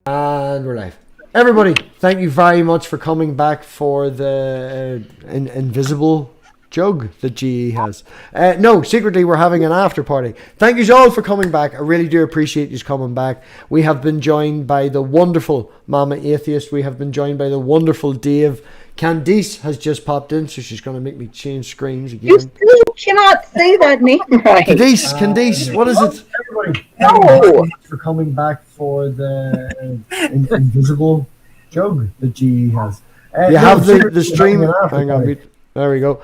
And we're live. Everybody, thank you very much for coming back for the invisible jug that GE has. No, secretly we're having an after party. Thank you all for coming back. I really do appreciate you coming back. We have been joined by the wonderful Mama Atheist. We have been joined by the wonderful Dave. Candice has just popped in, so she's going to make me change screens again. You still cannot say that name right. Candice, what is it? Everybody, no. Thanks for coming back for the invisible jug that GE has. You have the stream. Hang on, there we go.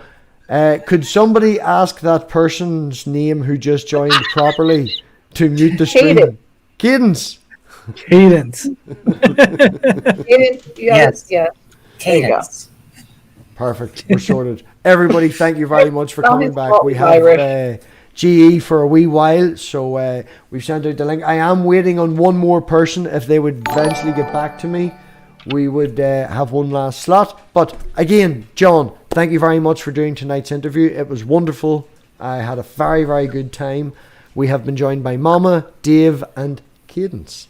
Could somebody ask that person's name who just joined properly to mute the stream? Cadence. Cadence, yes. Cadence. Perfect. We're sorted. Everybody, thank you very much for coming back. We have GE for a wee while, so we've sent out the link. I am waiting on one more person. If they would eventually get back to me, we would have one last slot. But again, John, thank you very much for doing tonight's interview. It was wonderful. I had a very, very good time. We have been joined by Mama, Dave, and Cadence.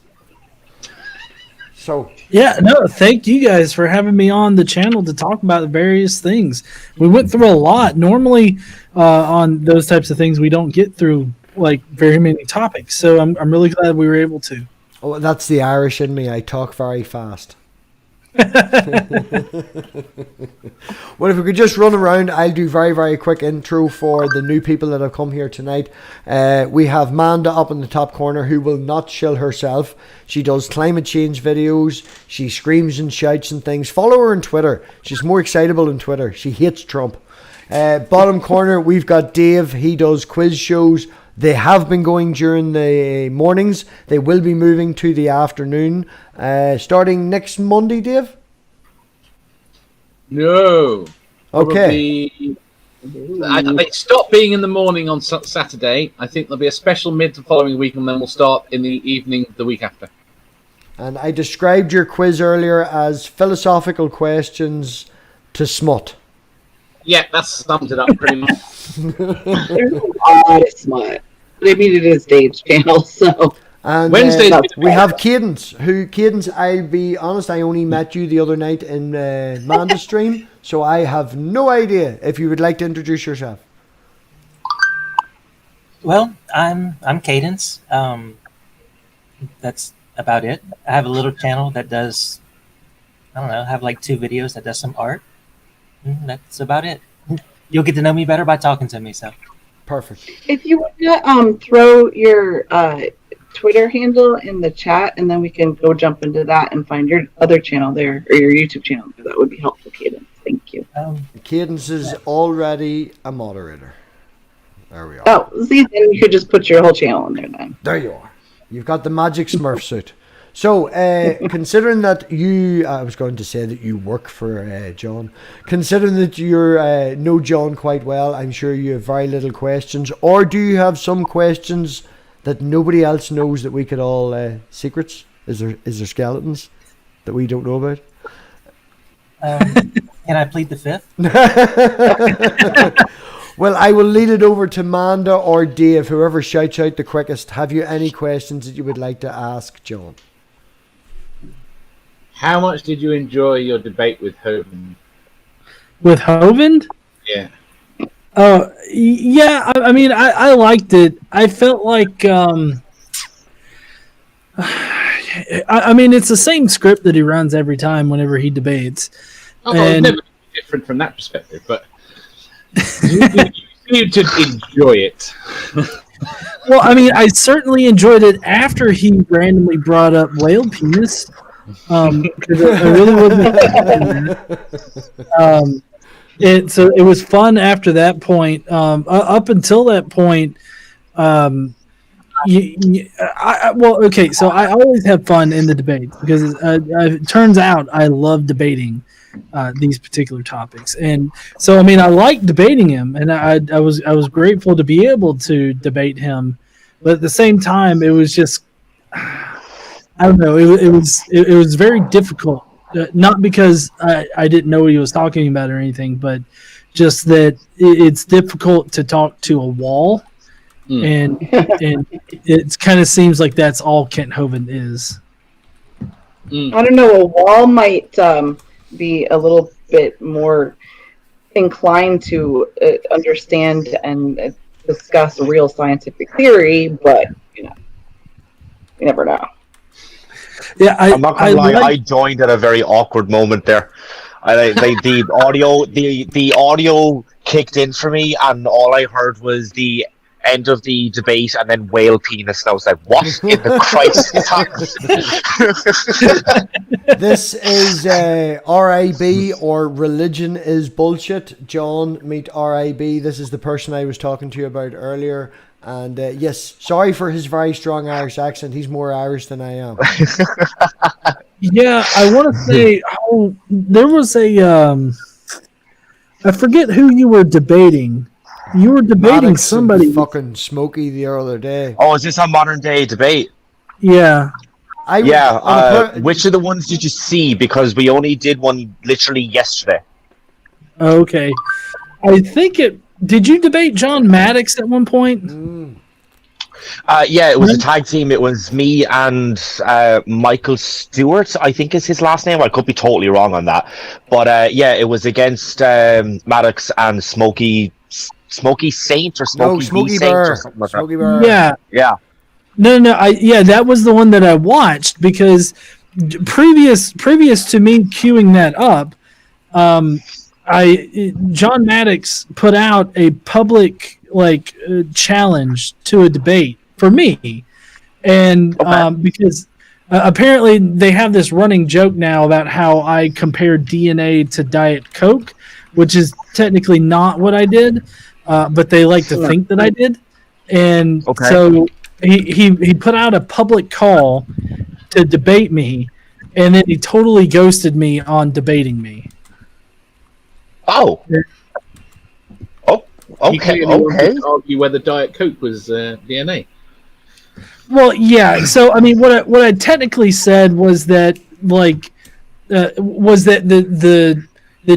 So yeah, no, thank you guys for having me on the channel to talk about the various things. We went through a lot. Normally on those types of things, we don't get through like very many topics. So I'm really glad we were able to. Oh, that's the Irish in me. I talk very fast. Well, if we could just run around, I'll do very, very quick intro for the new people that have come here tonight. We have Manda up in the top corner, who will not chill herself. She does climate change videos. She screams and shouts and things. Follow her on Twitter. She's more excitable on Twitter. She hates Trump. Bottom corner, we've got Dave. He does quiz shows. They have been going during the mornings. They will be moving to the afternoon, starting next Monday, Dave? No. Okay. They stop being in the morning on Saturday. I think there'll be a special mid the following week, and then we'll start in the evening the week after. And I described your quiz earlier as philosophical questions to smut. Yeah, that sums it up pretty much. There's a lot of smut. But I mean, it is Dave's channel, so. And Wednesday we have Cadence. Cadence, I'll be honest, I only met you the other night in Manda's stream, so I have no idea. If you would like to introduce yourself. Well, I'm Cadence. That's about it. I have a little channel that does, I don't know, have like 2 videos that does some art. That's about it. You'll get to know me better by talking to me. So perfect. If you want to throw your Twitter handle in the chat, and then we can go jump into that and find your other channel there, or your YouTube channel, that would be helpful, Cadence. Thank you. Cadence is already a moderator. There we are. Oh, see, then you could just put your whole channel in there then. There you are. You've got the magic Smurf suit. So, considering that I was going to say that you work for John, considering that you know John quite well, I'm sure you have very little questions, or do you have some questions that nobody else knows that we could all, secrets? Is there skeletons that we don't know about? Can I plead the fifth? Well, I will lead it over to Manda or Dave, whoever shouts out the quickest. Have you any questions that you would like to ask John? How much did you enjoy your debate with Hovind? With Hovind? Yeah. Yeah, I mean, I liked it. I felt like, I mean, it's the same script that he runs every time whenever he debates. Oh, it's never different from that perspective, but you to enjoy it. Well, I mean, I certainly enjoyed it after he randomly brought up whale penis. I really wasn't. So it was fun after that point. Up until that point, well, okay. So I always have fun in the debates because it turns out I love debating these particular topics, and so I mean I like debating him, and I was grateful to be able to debate him, but at the same time it was just. I don't know. It was very difficult. Not because I didn't know what he was talking about or anything, but just that it's difficult to talk to a wall, and it kind of seems like that's all Kent Hovind is. I don't know. A wall might be a little bit more inclined to understand and discuss real scientific theory, but you never know. Yeah, I'm not gonna lie. like- I joined at a very awkward moment there. The audio kicked in for me, and all I heard was the end of the debate, and then whale penis. And I was like, "What in the Christ is happening?" This is RAB, or religion is bullshit. John, meet RAB. This is the person I was talking to you about earlier. And yes, sorry for his very strong Irish accent. He's more Irish than I am. Yeah, I want to say there was a I forget who you were debating. You were debating Maddox somebody. and fucking Smokey the other day. Oh, is this a modern day debate? Yeah. Which of the ones did you see? Because we only did one literally yesterday. Okay. I think it. Did you debate John Maddox at one point? Yeah, it was a tag team. It was me and Michael Stewart, I think is his last name. I could be totally wrong on that. But yeah, it was against Maddox and Smokey Saint or Smokey Saint or something like that. Smokey Bear. Yeah. Yeah. No, that was the one that I watched because previous to me queuing that up, John Maddox put out a public challenge to a debate for me, and because apparently they have this running joke now about how I compared DNA to Diet Coke, which is technically not what I did, but they like to think that I did, and so he put out a public call to debate me, and then he totally ghosted me on debating me. Oh. Okay. To argue whether Diet Coke was DNA. Well, yeah. So I mean, what I technically said was that the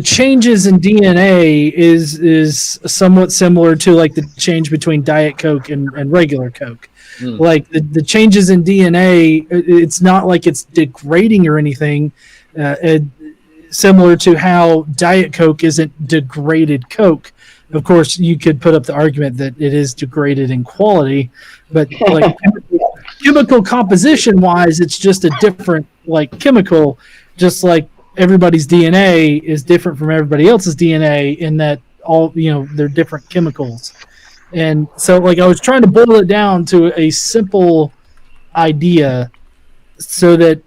changes in DNA is somewhat similar to like the change between Diet Coke and regular Coke. Like the changes in DNA, it's not like it's degrading or anything. Similar to how Diet Coke isn't degraded Coke. Of course, you could put up the argument that it is degraded in quality, but like chemical composition wise, it's just a different chemical, just like everybody's DNA is different from everybody else's DNA in that all, they're different chemicals. And so I was trying to boil it down to a simple idea so that,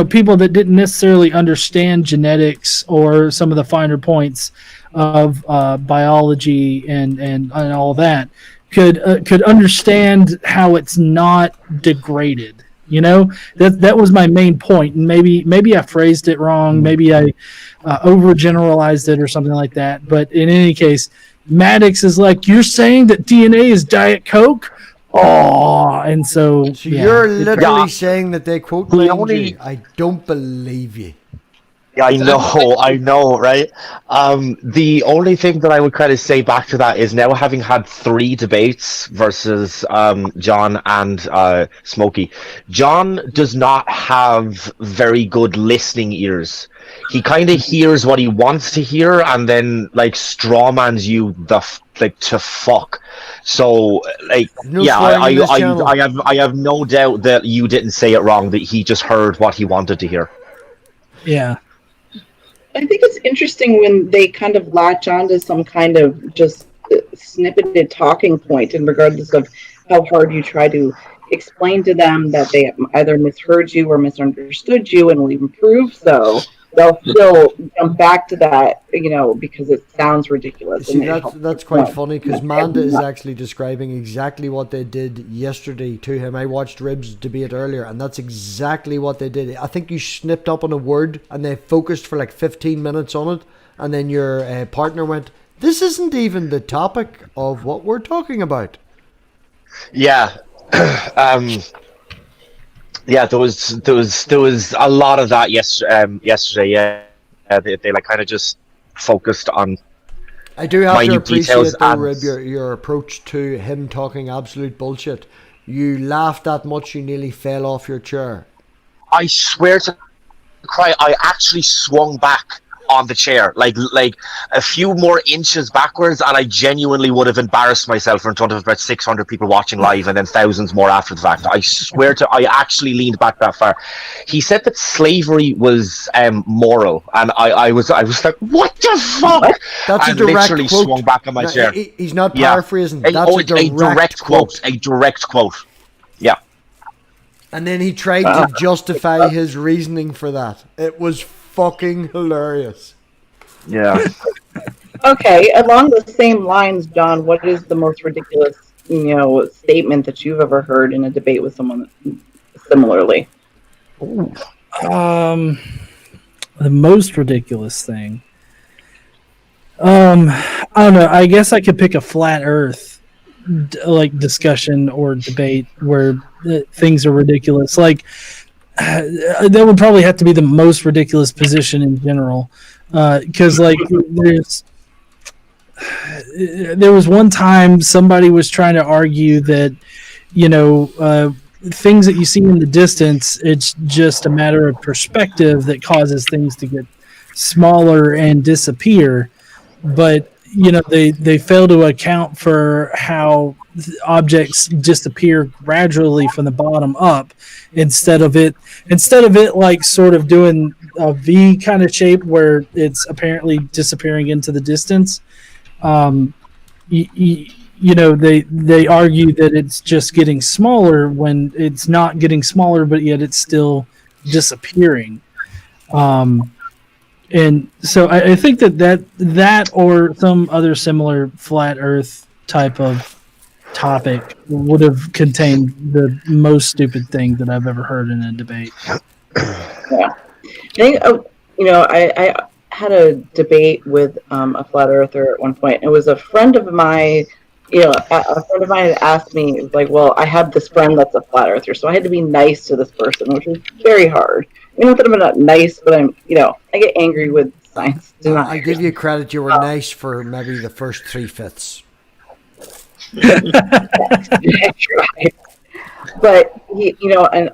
people that didn't necessarily understand genetics or some of the finer points of biology and all that could understand how it's not degraded. That was my main point, and maybe I phrased it wrong, maybe I overgeneralized it or something like that. But in any case, Maddox is like, you're saying that DNA is Diet Coke? Oh, and so you're literally saying that they quote you. I don't believe you. Yeah, I know, right? The only thing that I would kind of say back to that is now having had 3 debates versus John and Smokey, John does not have very good listening ears. He kind of hears what he wants to hear and then strawmans you to fuck. So I have no doubt that you didn't say it wrong, that he just heard what he wanted to hear. Yeah. I think it's interesting when they kind of latch onto some kind of just snippeted talking point, and regardless of how hard you try to explain to them that they either misheard you or misunderstood you and will even prove so, they'll still jump back to that, because it sounds ridiculous. See, that's quite funny, because Manda is actually describing exactly what they did yesterday to him. I watched Ribs debate earlier, and that's exactly what they did. I think you snipped up on a word, and they focused for 15 minutes on it, and then your partner went, "This isn't even the topic of what we're talking about." Yeah. Yeah, there was a lot of that yesterday. Yeah, they kind of just focused on. I do have to appreciate though, and Rib, your approach to him talking absolute bullshit. You laughed that much you nearly fell off your chair. I swear to cry, I actually swung back on the chair, like a few more inches backwards, and I genuinely would have embarrassed myself in front of about 600 people watching live, and then thousands more after the fact. I swear to, I actually leaned back that far. He said that slavery was moral, and I was like, what the fuck? That's and a direct literally quote. swung back on my chair. He's not paraphrasing. That's a direct quote. A direct quote. Yeah. And then he tried to justify his reasoning for that. It was fucking hilarious. Yeah. Okay, along the same lines, John, what is the most ridiculous, statement that you've ever heard in a debate with someone similarly? The most ridiculous thing. I don't know. I guess I could pick a flat Earth discussion or debate where things are ridiculous. Like that would probably have to be the most ridiculous position in general, because there was one time somebody was trying to argue that things that you see in the distance, it's just a matter of perspective that causes things to get smaller and disappear, but they fail to account for how objects disappear gradually from the bottom up instead of it like sort of doing a V kind of shape where it's apparently disappearing into the distance. They argue that it's just getting smaller when it's not getting smaller, but yet it's still disappearing. And so I think that or some other similar flat Earth type of topic would have contained the most stupid thing that I've ever heard in a debate. Yeah, I think I had a debate with a flat earther at one point. It was a friend of mine. A friend of mine had asked me, like, well, I have this friend that's a flat earther, so I had to be nice to this person, which was very hard. Not that I'm not nice, but I get angry with science. I give you credit. You were nice for maybe the first 3/5. I tried. But and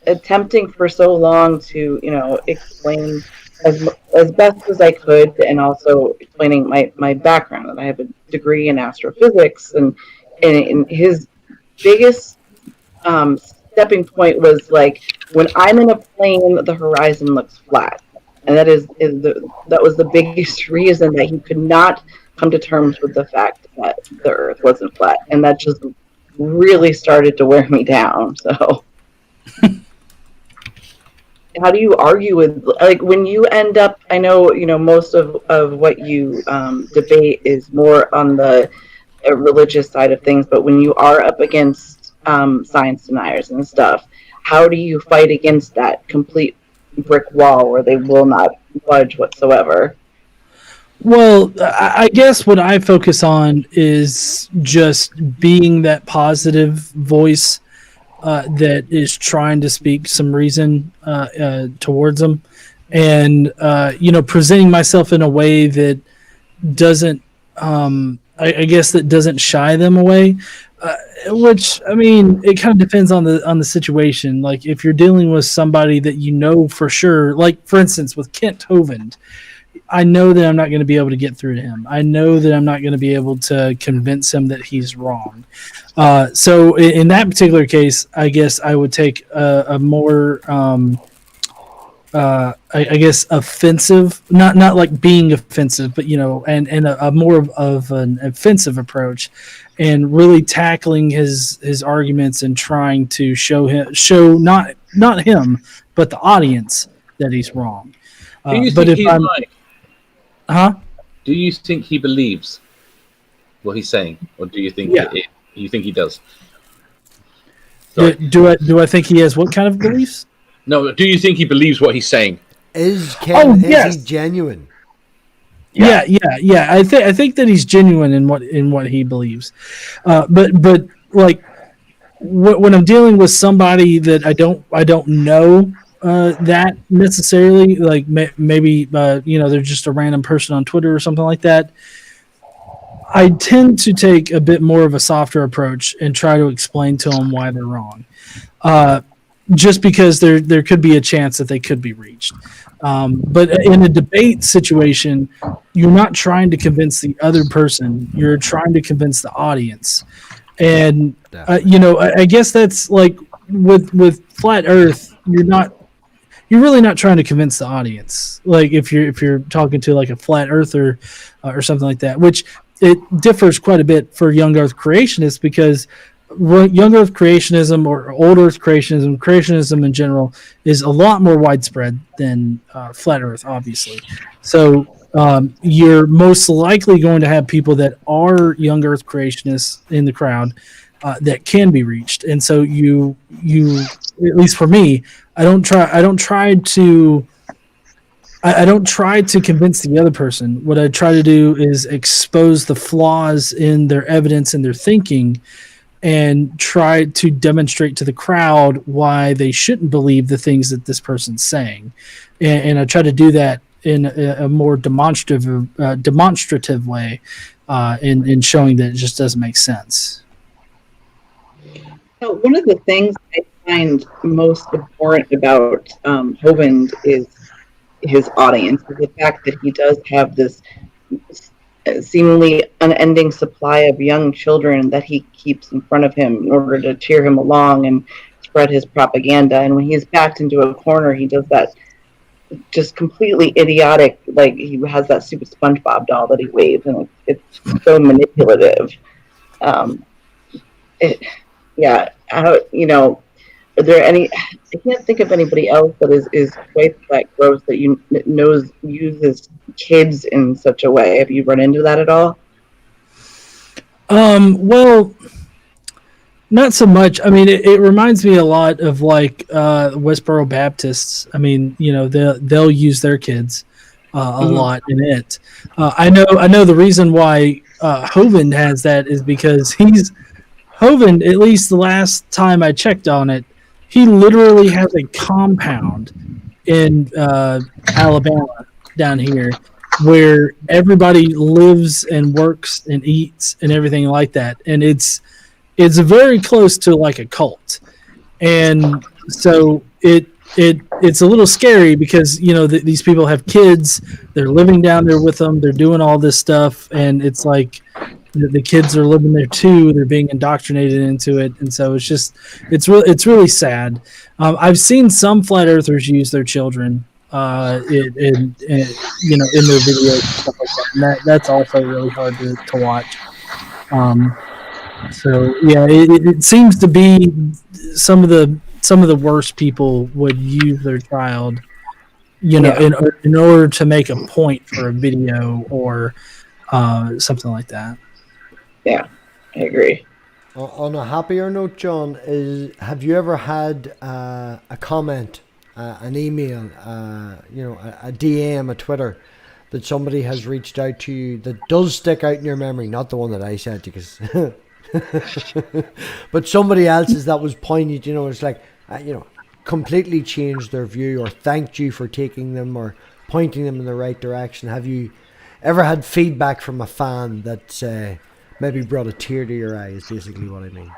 attempting for so long to explain as best as I could, and also explaining my background. And I have a degree in astrophysics, and his biggest stepping point was like, when I'm in a plane, the horizon looks flat, and that was the biggest reason that he could not come to terms with the fact that the Earth wasn't flat, and that just really started to wear me down. So, how do you argue with, like, when you end up? I know most of what you debate is more on the religious side of things, but when you are up against science deniers and stuff, how do you fight against that complete brick wall where they will not budge whatsoever? Well, I guess what I focus on is just being that positive voice that is trying to speak some reason towards them, and presenting myself in a way that doesn't, I guess, that doesn't shy them away. Which, I mean, it kind of depends on the situation. Like, if you're dealing with somebody that for sure, like, for instance, with Kent Hovind, I know that I'm not going to be able to get through to him. I know that I'm not going to be able to convince him that he's wrong. So in that particular case, I guess I would take a more, I guess, offensive, not like being offensive, but, and a more of an offensive approach, and really tackling his arguments and trying to show not him, but the audience that he's wrong. Do you think he's right? Huh? Do you think he believes what he's saying, or do you think you think he does? Do I think he has what kind of beliefs? No, do you think he believes what he's saying? Is he genuine? Yeah. I think that he's genuine in what he believes, but like when I'm dealing with somebody that I don't know that necessarily, like maybe they're just a random person on Twitter or something like that, I tend to take a bit more of a softer approach and try to explain to them why they're wrong. just because there could be a chance that they could be reached. But in a debate situation, you're not trying to convince the other person. You're trying to convince the audience. And, I guess that's like with Flat Earth, you're really not trying to convince the audience. Like if you're talking to like a flat earther or something like that, which it differs quite a bit for young Earth creationists, because young Earth creationism or old Earth creationism in general is a lot more widespread than flat Earth, obviously. So you're most likely going to have people that are young Earth creationists in the crowd that can be reached. And so you at least for me, I don't try to convince the other person. What I try to do is expose the flaws in their evidence and their thinking, and try to demonstrate to the crowd why they shouldn't believe the things that this person's saying. And I try to do that in a more demonstrative way, in showing that it just doesn't make sense. So one of the things I find most important about Hovind is his audience, is the fact that he does have this seemingly unending supply of young children that he keeps in front of him in order to cheer him along and spread his propaganda. And when he's backed into a corner, he does that just completely idiotic, like he has that stupid SpongeBob doll that he waves, and it's so manipulative. Are there any? I can't think of anybody else that is quite that gross that uses kids in such a way. Have you run into that at all? Well, not so much. I mean, it reminds me a lot of like Westboro Baptists. I mean, they'll use their kids a lot in it. I know the reason why Hovind has that is because Hovind, at least the last time I checked on it, he literally has a compound in Alabama down here where everybody lives and works and eats and everything like that. And it's very close to like a cult. And so it's a little scary because, these people have kids, they're living down there with them, they're doing all this stuff, and it's like the kids are living there too. They're being indoctrinated into it, and so it's really sad. I've seen some flat earthers use their children, in their videos and stuff like that. And that's also really hard to watch. So yeah, it seems to be some of the worst people would use their child, in order to make a point for a video or something like that. Yeah, I agree. On a happier note, John, have you ever had a comment, an email, a DM, a Twitter, that somebody has reached out to you that does stick out in your memory? Not the one that I sent you, because but somebody else's that was poignant. It's like completely changed their view, or thanked you for taking them or pointing them in the right direction. Have you ever had feedback from a fan that maybe brought a tear to your eye? Is basically what I mean.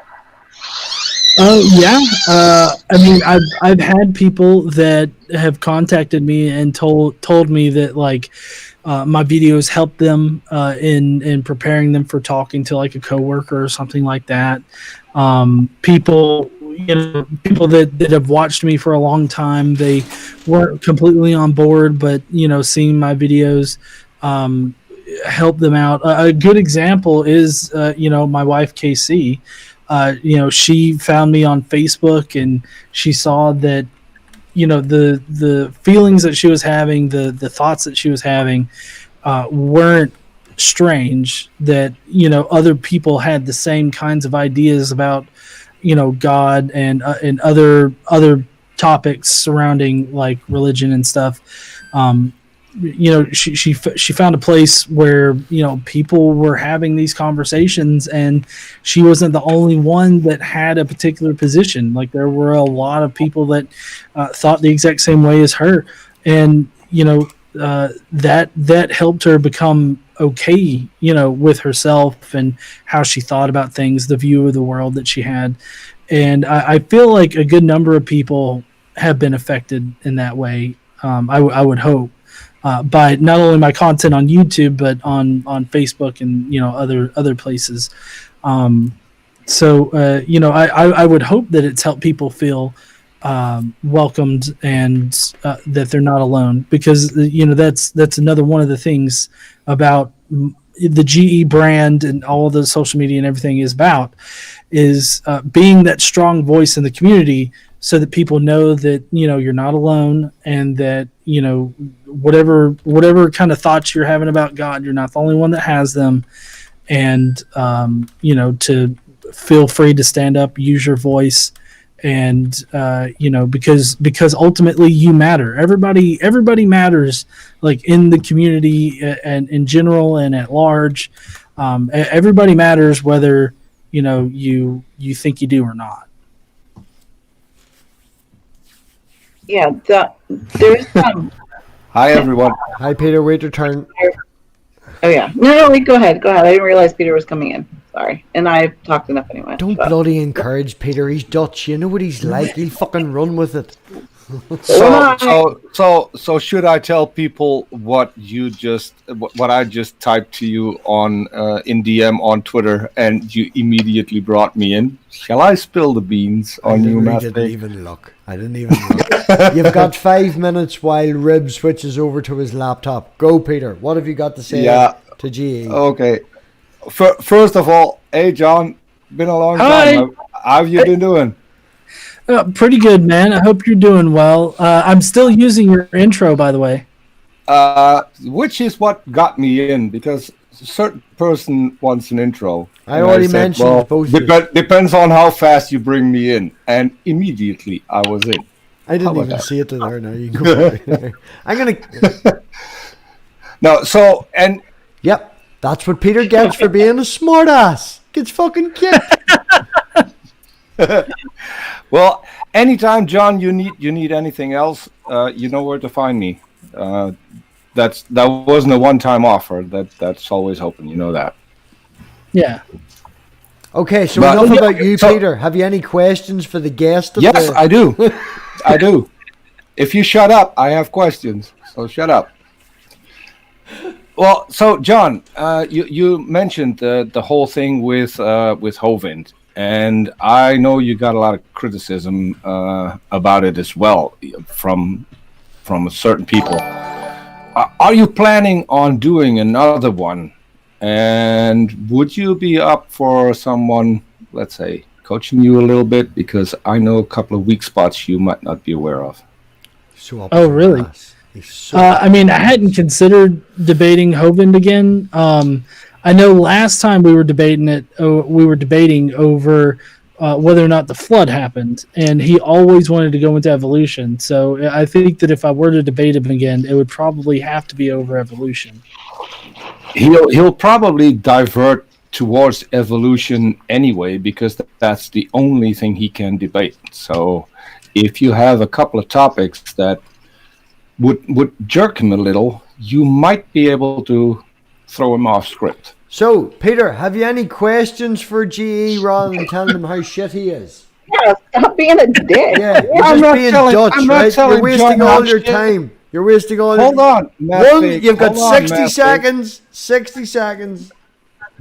Yeah. I mean, I've had people that have contacted me and told me that like my videos helped them in preparing them for talking to like a coworker or something like that. People that have watched me for a long time, they weren't completely on board, but seeing my videos help them out. A good example is my wife KC. She found me on Facebook, and she saw that the feelings that she was having, the thoughts that she was having weren't strange, that other people had the same kinds of ideas about God and other topics surrounding like religion and stuff. She found a place where people were having these conversations, and she wasn't the only one that had a particular position. Like there were a lot of people that thought the exact same way as her, and that helped her become okay with herself and how she thought about things, the view of the world that she had. And I feel like a good number of people have been affected in that way. I would hope by not only my content on YouTube, but on Facebook and other places. I would hope that it's helped people feel welcomed and that they're not alone, because that's another one of the things about the GE brand and all of the social media and everything is being that strong voice in the community, so that people know that you're not alone, and that whatever kind of thoughts you're having about God, you're not the only one that has them, and to feel free to stand up, use your voice, and because ultimately you matter. Everybody matters, like in the community and in general and at large. Everybody matters, whether you think you do or not. Yeah, there's some. Hi, everyone. Hi, Peter. Wait your turn. Oh yeah, no, go ahead. I didn't realize Peter was coming in. Sorry, and I've talked enough anyway. Don't but. bloody encourage Peter. He's Dutch. You know what he's like. He'll fucking run with it. So should I tell people what I just typed to you on in DM on Twitter, and you immediately brought me in? Shall I spill the beans on you, I didn't even look. You've got 5 minutes while Rib switches over to his laptop. Go, Peter. What have you got to say to GE? Okay. First of all, hey, John. Been a long Hi. time. How have you been doing? Pretty good, man. I hope you're doing well. I'm still using your intro, by the way. Which is what got me in, because a certain person wants an intro. I already mentioned both. Depends on how fast you bring me in, and immediately I was in. I didn't even see it there. Now you can go. I'm gonna. No, so and yep, that's what Peter gets for being a smartass. Gets fucking kicked. Well, anytime, John, you need anything else, you know where to find me. That wasn't a one-time offer. That's always open. You know that. Yeah. Okay, so enough about you, Peter. Have you any questions for the guest? Yes, I do. I do. If you shut up, I have questions. So shut up. Well, so John, you mentioned the whole thing with Hovind, and I know you got a lot of criticism about it as well from certain people. Are you planning on doing another one? And would you be up for someone, let's say, coaching you a little bit? Because I know a couple of weak spots you might not be aware of. Oh, really? I mean, I hadn't considered debating Hovind again. I know last time we were debating over whether or not the flood happened, and he always wanted to go into evolution. So I think that if I were to debate him again, it would probably have to be over evolution. He'll probably divert towards evolution anyway, because that's the only thing he can debate. So if you have a couple of topics that would jerk him a little, you might be able to throw him off script. So, Peter, have you any questions for GE rather than telling him how shit he is? Yeah, stop being a dick. Yeah, you're just being Dutch, right? You're wasting all your time. You're wasting all. Hold on, you've got 60 seconds. 60 seconds.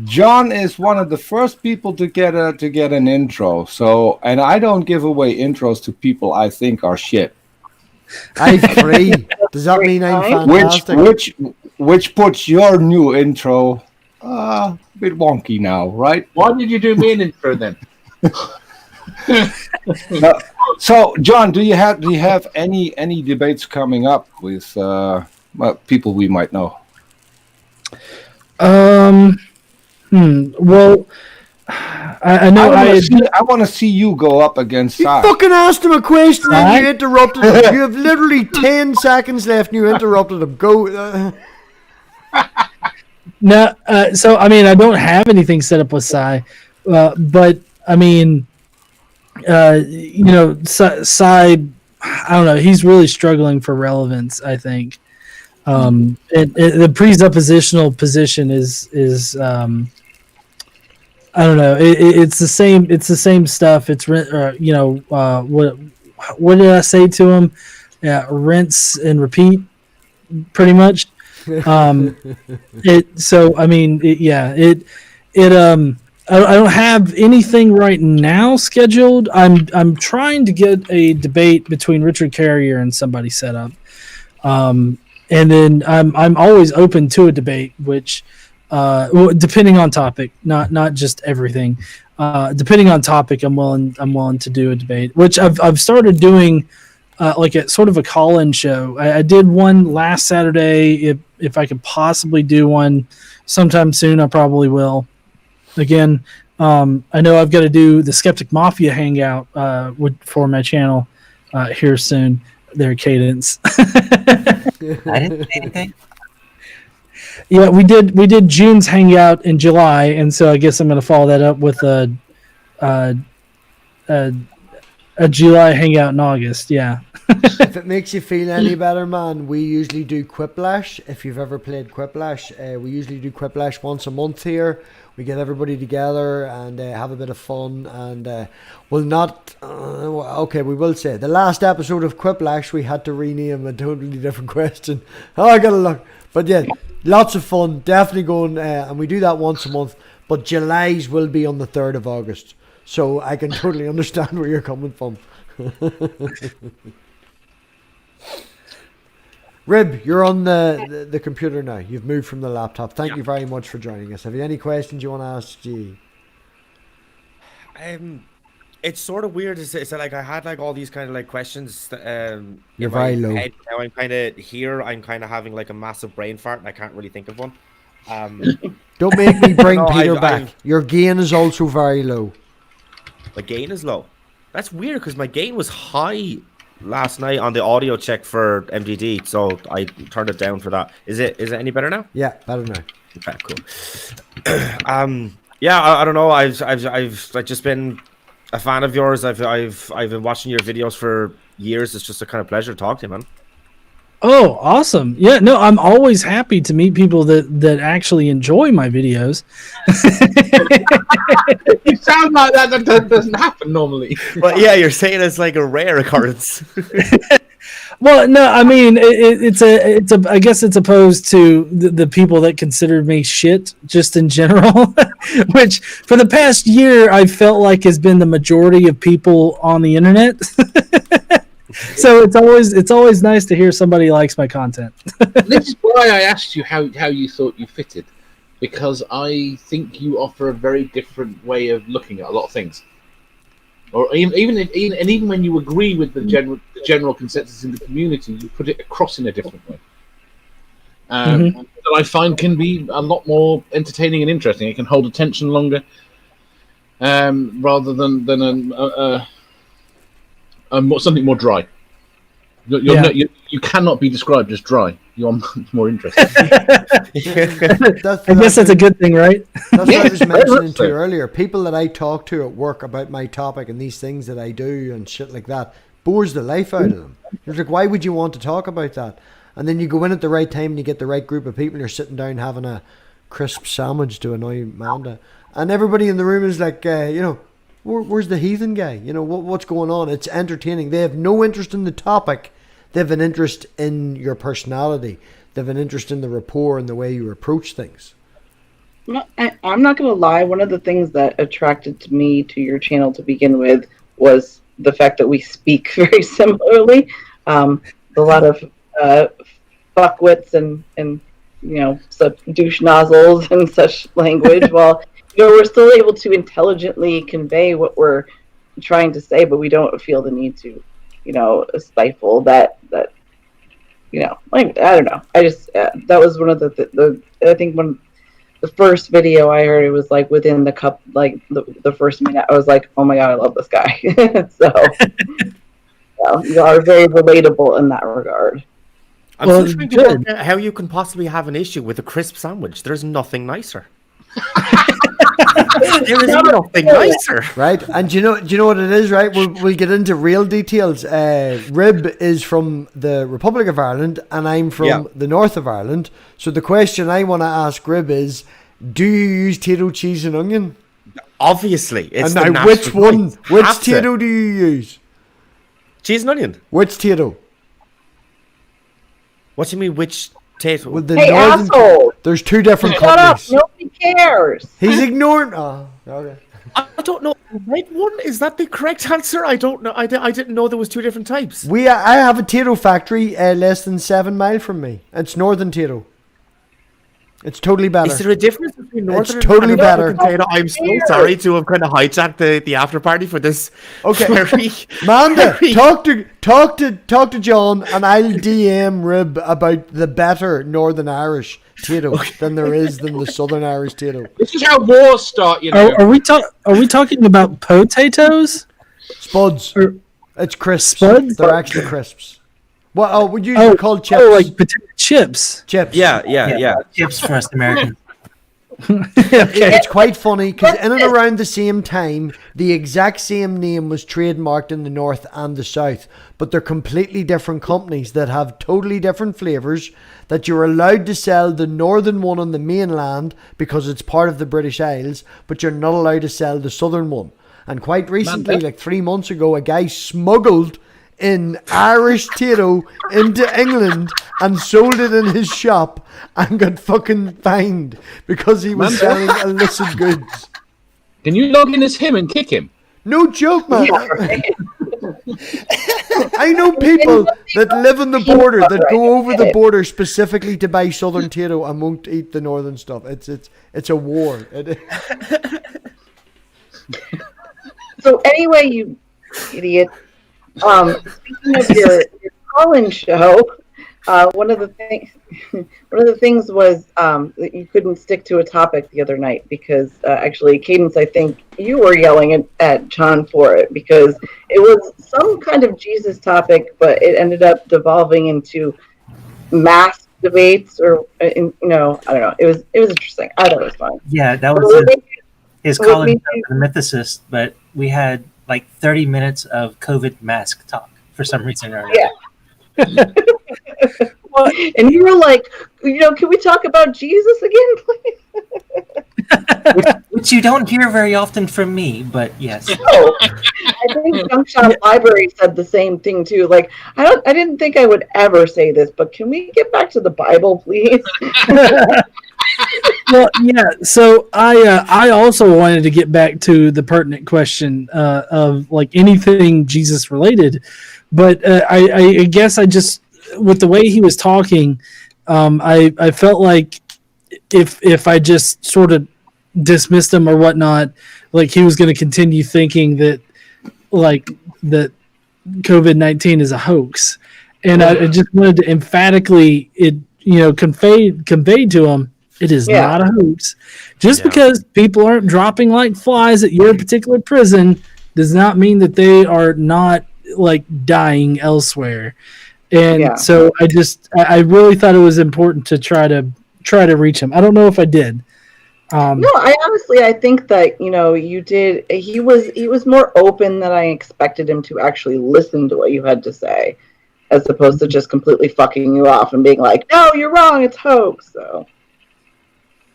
John is one of the first people to get an intro. So, and I don't give away intros to people I think are shit. I'm free. Does that mean I'm fantastic? Which puts your new intro a bit wonky now, right? Why did you do me an intro then? So, John, do you have any debates coming up with people we might know? Well, I know I want to see you go up against You Sai. fucking asked him a question and you interrupted him. You have literally 10 seconds left and you interrupted him. Go. No, so I mean, I don't have anything set up with Sai, but I mean, Sai, I don't know. He's really struggling for relevance, I think. The presuppositional position is I don't know. It's the same. It's the same stuff. It's what did I say to him? Yeah, rinse and repeat, pretty much. I don't have anything right now scheduled. I'm trying to get a debate between Richard Carrier and somebody set up. And then I'm always open to a debate, which depending on topic, not just everything. Depending on topic, I'm willing to do a debate, which I've started doing like a sort of a call-in show. I did one last Saturday. If I could possibly do one sometime soon, I probably will. Again, I know I've got to do the Skeptic Mafia hangout for my channel here soon. Their cadence. I didn't say anything. Yeah, we did June's hangout in July, and so I guess I'm going to follow that up with a July hangout in August. Yeah. If it makes you feel any better, man, we usually do Quiplash. If you've ever played Quiplash, we usually do Quiplash once a month here. We get everybody together and have a bit of fun, and we'll not okay, we will say the last episode of Quiplash we had to rename a totally different question. I gotta look, but yeah, lots of fun, definitely going, and we do that once a month, but July's will be on the 3rd of August, so I can totally understand where you're coming from. Rib, you're on the computer now. You've moved from the laptop. Thank you very much for joining us. Have you any questions you want to ask G? It's sort of weird. It's like I had like all these kind of like questions. You're very low. Head. Now I'm kind of here. I'm kind of having like a massive brain fart, and I can't really think of one. Don't make me bring No, Peter back. Your gain is also very low. My gain is low. That's weird because my gain was high last night on the audio check for MDD, so I turned it down for that. Is it any better now? Yeah, better now. Okay, cool. Yeah, I don't know. I've just been a fan of yours. I've been watching your videos for years. It's just a kind of pleasure to talk to you, man. Oh, awesome. Yeah, no, I'm always happy to meet people that actually enjoy my videos. You sound like that doesn't happen normally. But yeah, you're saying it's like a rare occurrence. Well, no, I mean I guess it's opposed to the people that consider me shit just in general, which for the past year I felt like has been the majority of people on the internet. So it's always nice to hear somebody likes my content. This is why I asked you how you thought you fitted, because I think you offer a very different way of looking at a lot of things. Or even when you agree with the general consensus in the community, you put it across in a different way. That I find can be a lot more entertaining and interesting. It can hold attention longer, rather than something more dry. You cannot be described as dry. You are much more interesting. I guess that's a good thing, right? That's what I was mentioning to you earlier. People that I talk to at work about my topic and these things that I do and shit like that bores the life out of them. It's like, why would you want to talk about that? And then you go in at the right time and you get the right group of people and you're sitting down having a crisp sandwich to annoy Amanda. And everybody in the room is like, where's the heathen guy? What's going on? It's entertaining. They have no interest in the topic. They have an interest in your personality. They have an interest in the rapport and the way you approach things. I'm not going to lie. One of the things that attracted me to your channel to begin with was the fact that we speak very similarly. A lot of fuckwits and such douche nozzles and such language. While we're still able to intelligently convey what we're trying to say, but we don't feel the need to, stifle that. I don't know. I just that was one of the I think when the first video I heard, it was like within the first minute, I was like, oh my god, I love this guy. So you are very relatable in that regard. I'm still trying to work out how you can possibly have an issue with a crisp sandwich. There's nothing nicer. There is nothing nicer, right? And do you know what it is, right? We'll get into real details. Rib is from the Republic of Ireland, and I'm from the north of Ireland. So the question I want to ask Rib is, do you use Tito cheese and onion? Obviously, it's And the now, which national one? rights. Which Have to. tato do you use? Cheese and onion. Which tato? What do you mean? Which tato? With the Hey, northern. asshole! There's two different Shut up! companies. Nobody cares. He's ignoring. Oh, okay. I don't know. Right one, is that the correct answer? I don't know. I didn't know there was two different types. I have a tato factory less than 7 miles from me. It's Northern Tato. It's totally better. Is there a difference between northern totally and better. American tato? I'm so sorry to have kind of hijacked the after party for this. Okay. Very, Manda, very- talk to John, and I'll DM Rib about the better Northern Irish tato than the Southern Irish tato. This is how wars start, you know. Are we talking about potatoes? Spuds. Or- It's crisps. Spuds? They're actually crisps. What would you usually call chips? Oh, like potato chips. Chips. yeah. Chips for us Americans. It's quite funny because in and around the same time, the exact same name was trademarked in the North and the South, but they're completely different companies that have totally different flavors. That you're allowed to sell the northern one on the mainland because it's part of the British Isles, but you're not allowed to sell the southern one. And quite recently, like 3 months ago, a guy smuggled in Irish tato into England and sold it in his shop and got fucking fined because he was selling illicit goods. Can you log in as him and kick him? No joke, man. Yeah, right. I know people that live on the border that go over the border specifically to buy southern tato and won't eat the northern stuff. It's a war. So anyway, you idiot. Speaking of your call-in show, one of the things was that you couldn't stick to a topic the other night because actually, Cadence, I think you were yelling at John for it because it was some kind of Jesus topic, but it ended up devolving into math debates or I don't know. It was interesting. I thought it was fun. Yeah, that was his calling the mythicist, but we had like 30 minutes of COVID mask talk for some reason or another. Yeah. Well, and you were like, can we talk about Jesus again, please? which you don't hear very often from me, but yes. Oh, I think Junkshot Library said the same thing too. Like, I didn't think I would ever say this, but can we get back to the Bible, please? Well, yeah. So I also wanted to get back to the pertinent question of like anything Jesus related, but I guess I just with the way he was talking, I felt like if I just sort of dismissed him or whatnot, like he was going to continue thinking that that COVID-19 is a hoax, and I just wanted to emphatically convey to him. It is not a hoax. Just because people aren't dropping like flies at your particular prison does not mean that they are not like dying elsewhere. And so I really thought it was important to try to reach him. I don't know if I did. No, I think that you did. He was more open than I expected him to actually listen to what you had to say, as opposed to just completely fucking you off and being like, "No, you're wrong. It's hoax." So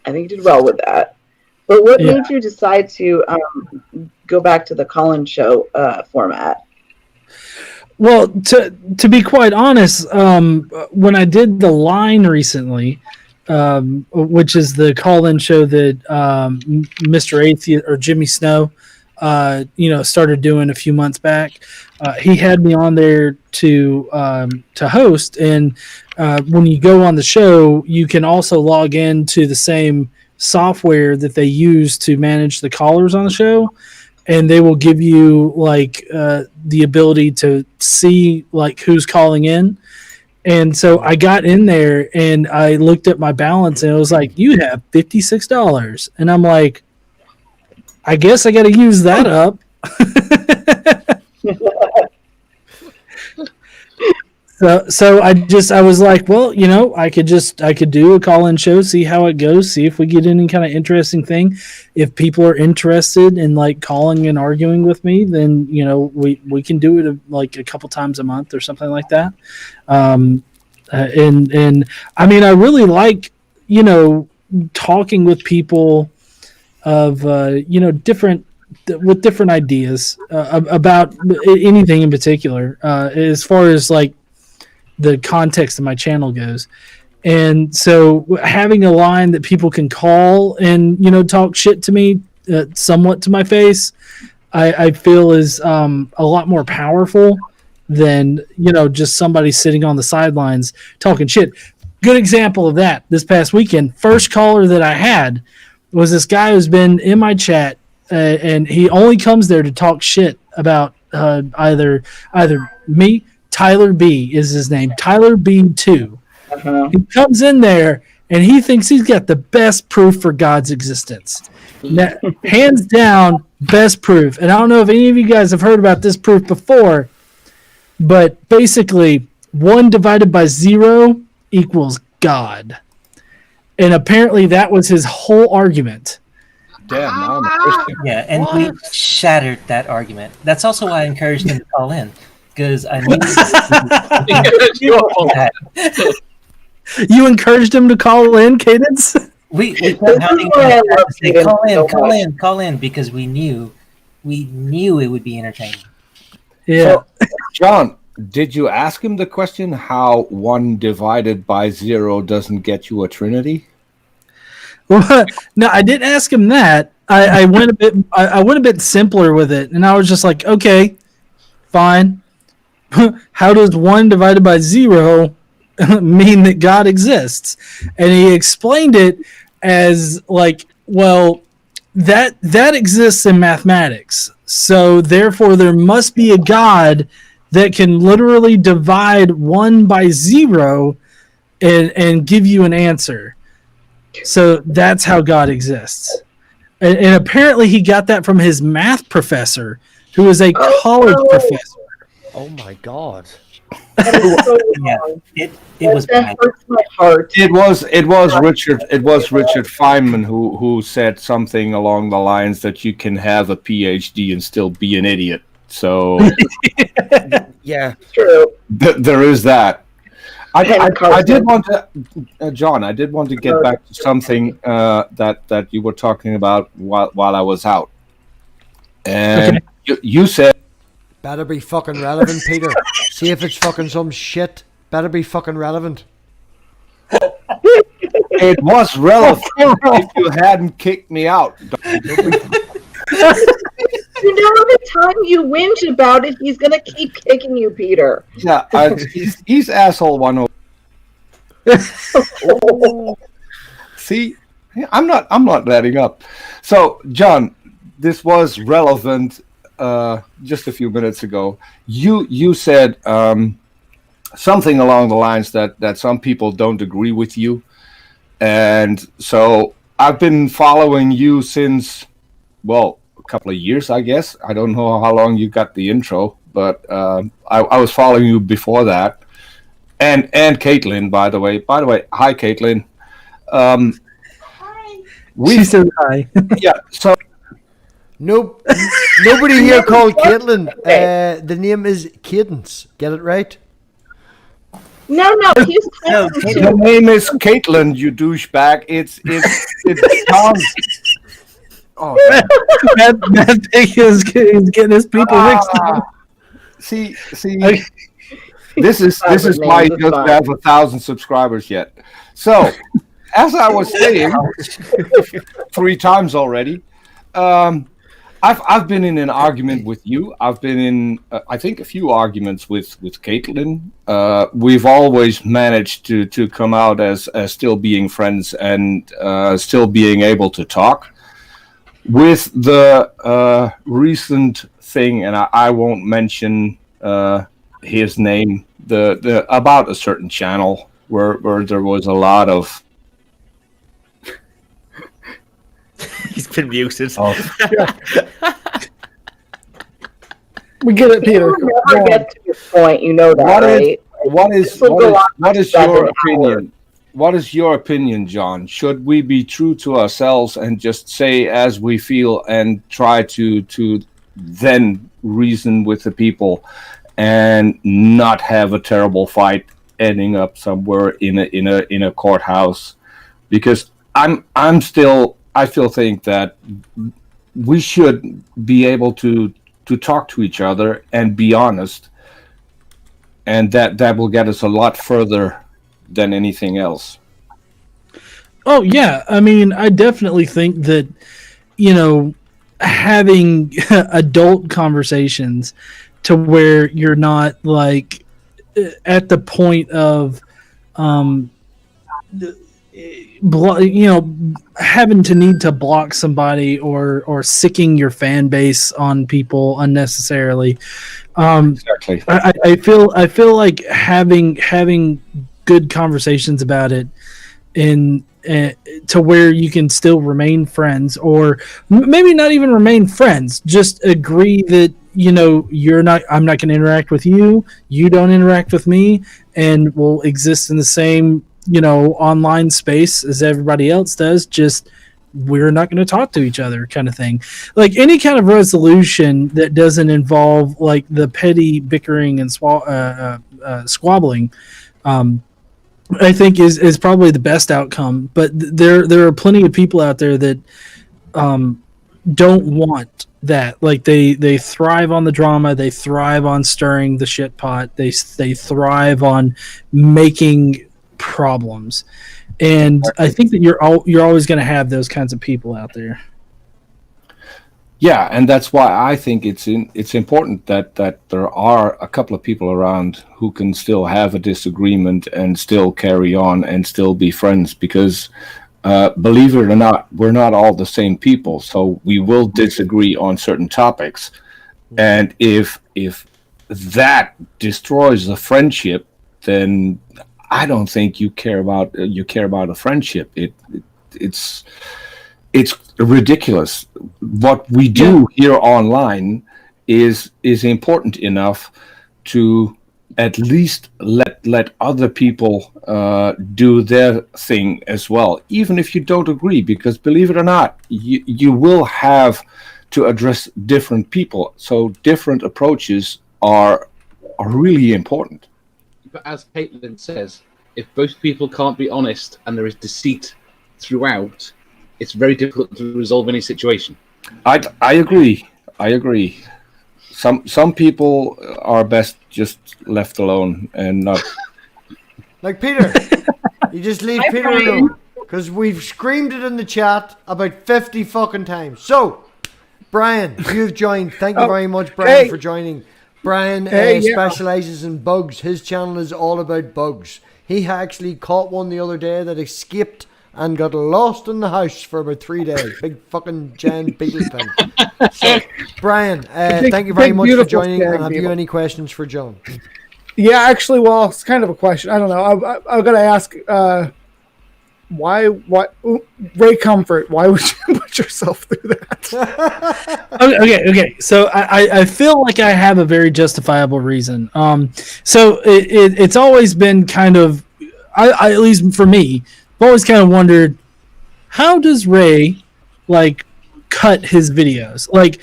I think you did well with that. But what made you decide to go back to the call-in show format? Well, to be quite honest, when I did the line recently, which is the call-in show that Mr. Atheist or Jimmy Snow, started doing a few months back, he had me on there to host. And when you go on the show, you can also log into the same software that they use to manage the callers on the show. And they will give you like the ability to see like who's calling in. And so I got in there and I looked at my balance and it was like, you have $56. And I'm like, I guess I got to use that up. So I was like, well, I could do a call-in show, see how it goes, see if we get any kind of interesting thing. If people are interested in like calling and arguing with me, then we can do it like a couple times a month or something like that. And I mean, I really like talking with people of different with different ideas about anything in particular, as far as like the context of my channel goes. And so having a line that people can call and talk shit to me somewhat to my face, I feel is a lot more powerful than just somebody sitting on the sidelines talking shit. Good example of that this past weekend. First caller that I had was this guy who's been in my chat, and he only comes there to talk shit about either me. Tyler B is his name. Tyler B2. Uh-huh. He comes in there and he thinks he's got the best proof for God's existence. Now, hands down, best proof. And I don't know if any of you guys have heard about this proof before, but basically 1 divided by 0 equals God. And apparently that was his whole argument. Damn, now I'm a Christian. Yeah, and we shattered that argument. That's also why I encouraged him to call in, because I knew You encouraged him to call in, Cadence? we kept hounding him to say, call in, because we knew it would be entertaining. Yeah. So, John, did you ask him the question how 1 divided by 0 doesn't get you a trinity? Well, no, I didn't ask him that. I went a bit simpler with it, and I was just like, okay, fine. How does 1 divided by 0 mean that God exists? And he explained it as like, well, that exists in mathematics, so therefore there must be a God that can literally divide 1 by 0 and give you an answer. So that's how God exists. And apparently he got that from his math professor, who is a college professor. Oh my god. Yeah, it was That bad. hurts my heart. It was Richard Feynman who said something along the lines that you can have a PhD and still be an idiot. So Yeah. True. there is that. I did Carson. want to, John. I did want to get back to something that you were talking about while I was out, and you said Better be fucking relevant, Peter. See if it's fucking some shit. Better be fucking relevant. it was relevant if you hadn't kicked me out. You know, the time you whinge about it, he's gonna keep kicking you, Peter. Yeah, he's asshole 101. See, I'm not letting up. So, John, this was relevant just a few minutes ago. You said something along the lines that some people don't agree with you, and so I've been following you since, well, a couple of years, I guess. I don't know how long you got the intro, but I was following you before that. And Caitlin, by the way, hi Caitlin. She said hi. Yeah. So Nope. Nobody here called Caitlin. The name is Cadence. Get it right? No, he's No, the name is Caitlin, you douchebag. It's Tom. Oh, MathPig is getting his people mixed up. See. This is why he doesn't have 1,000 subscribers yet. So, as I was saying 3 times already, I've been in an argument with you. I've been in, I think, a few arguments with Caitlin. We've always managed to come out as still being friends and still being able to talk. With the recent thing, and I won't mention his name, the about a certain channel where there was a lot of. He's been muted. Oh. We get it, Peter. You'll never get to this point, you know that, right? What is your opinion? What is your opinion, John? Should we be true to ourselves and just say as we feel and try to then reason with the people and not have a terrible fight ending up somewhere in a courthouse? Because I'm still I still think that we should be able to talk to each other and be honest, and that will get us a lot further than anything else. Oh yeah, I mean, I definitely think that, you know, having adult conversations to where you're not like at the point of having to need to block somebody or sicking your fan base on people unnecessarily. Exactly. I feel like having good conversations about it to where you can still remain friends, or maybe not even remain friends, just agree that, you know, I'm not going to interact with you, you don't interact with me, and we'll exist in the same, you know, online space as everybody else does, just we're not going to talk to each other kind of thing. Like any kind of resolution that doesn't involve like the petty bickering and squabbling, I think is probably the best outcome. But there are plenty of people out there that don't want that. Like they thrive on the drama, they thrive on stirring the shit pot, they thrive on making problems. And I think that you're always going to have those kinds of people out there. Yeah, and that's why I think it's important that there are a couple of people around who can still have a disagreement and still carry on and still be friends, because believe it or not, we're not all the same people, so we will disagree on certain topics. And if that destroys the friendship, then I don't think you care about a friendship. It's ridiculous. What we do here online is important enough to at least let other people do their thing as well, even if you don't agree, because believe it or not, you will have to address different people, so different approaches are really important. But as Caitlin says, if both people can't be honest and there is deceit throughout, it's very difficult to resolve any situation. I agree. Some people are best just left alone and not. Like Peter, you just leave Peter alone, because we've screamed it in the chat about 50 fucking times. So, Brian, you've joined. Thank you very much, Brian, for joining. Brian specializes in bugs. His channel is all about bugs. He actually caught one the other day that escaped and got lost in the house for about 3 days. Big fucking giant beetle thing. So, Brian, thank you very much for joining. And have you any questions for John? Yeah, actually, well, it's kind of a question. I don't know. I've got to ask, why, Ray Comfort, why would you put yourself through that? Okay. So I feel like I have a very justifiable reason. So it's always been kind of, I at least for me, I've always kind of wondered, how does Ray like cut his videos? Like,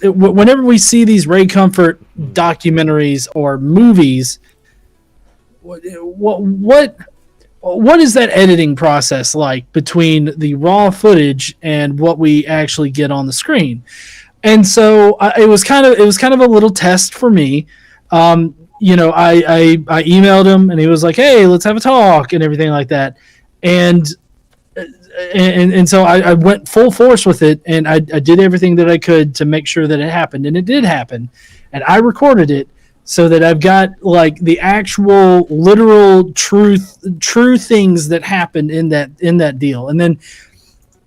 whenever we see these Ray Comfort documentaries or movies, what is that editing process like between the raw footage and what we actually get on the screen? And so it was kind of a little test for me. You know, I emailed him and he was like, "Hey, let's have a talk," and everything like that. And so I went full force with it, and I did everything that I could to make sure that it happened, and it did happen. And I recorded it so that I've got like the actual literal true things that happened in that deal. And then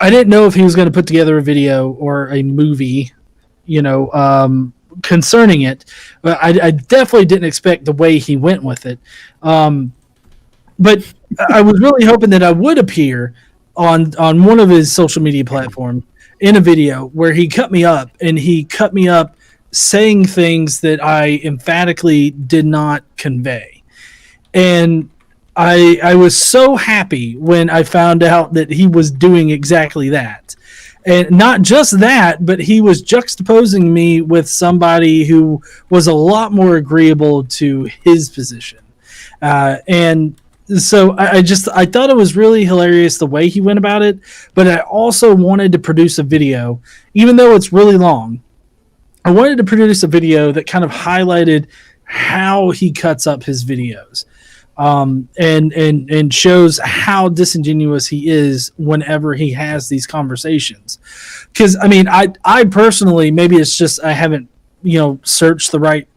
I didn't know if he was going to put together a video or a movie, you know, concerning it. But I definitely didn't expect the way he went with it. But I was really hoping that I would appear on one of his social media platforms in a video where he cut me up, and he cut me up saying things that I emphatically did not convey. And I was so happy when I found out that he was doing exactly that. And not just that, but he was juxtaposing me with somebody who was a lot more agreeable to his position. And so I thought it was really hilarious the way he went about it, but I also wanted to produce a video, even though it's really long. I wanted to produce a video that kind of highlighted how he cuts up his videos, and shows how disingenuous he is whenever he has these conversations. Because I mean, I personally, maybe it's just I haven't searched the right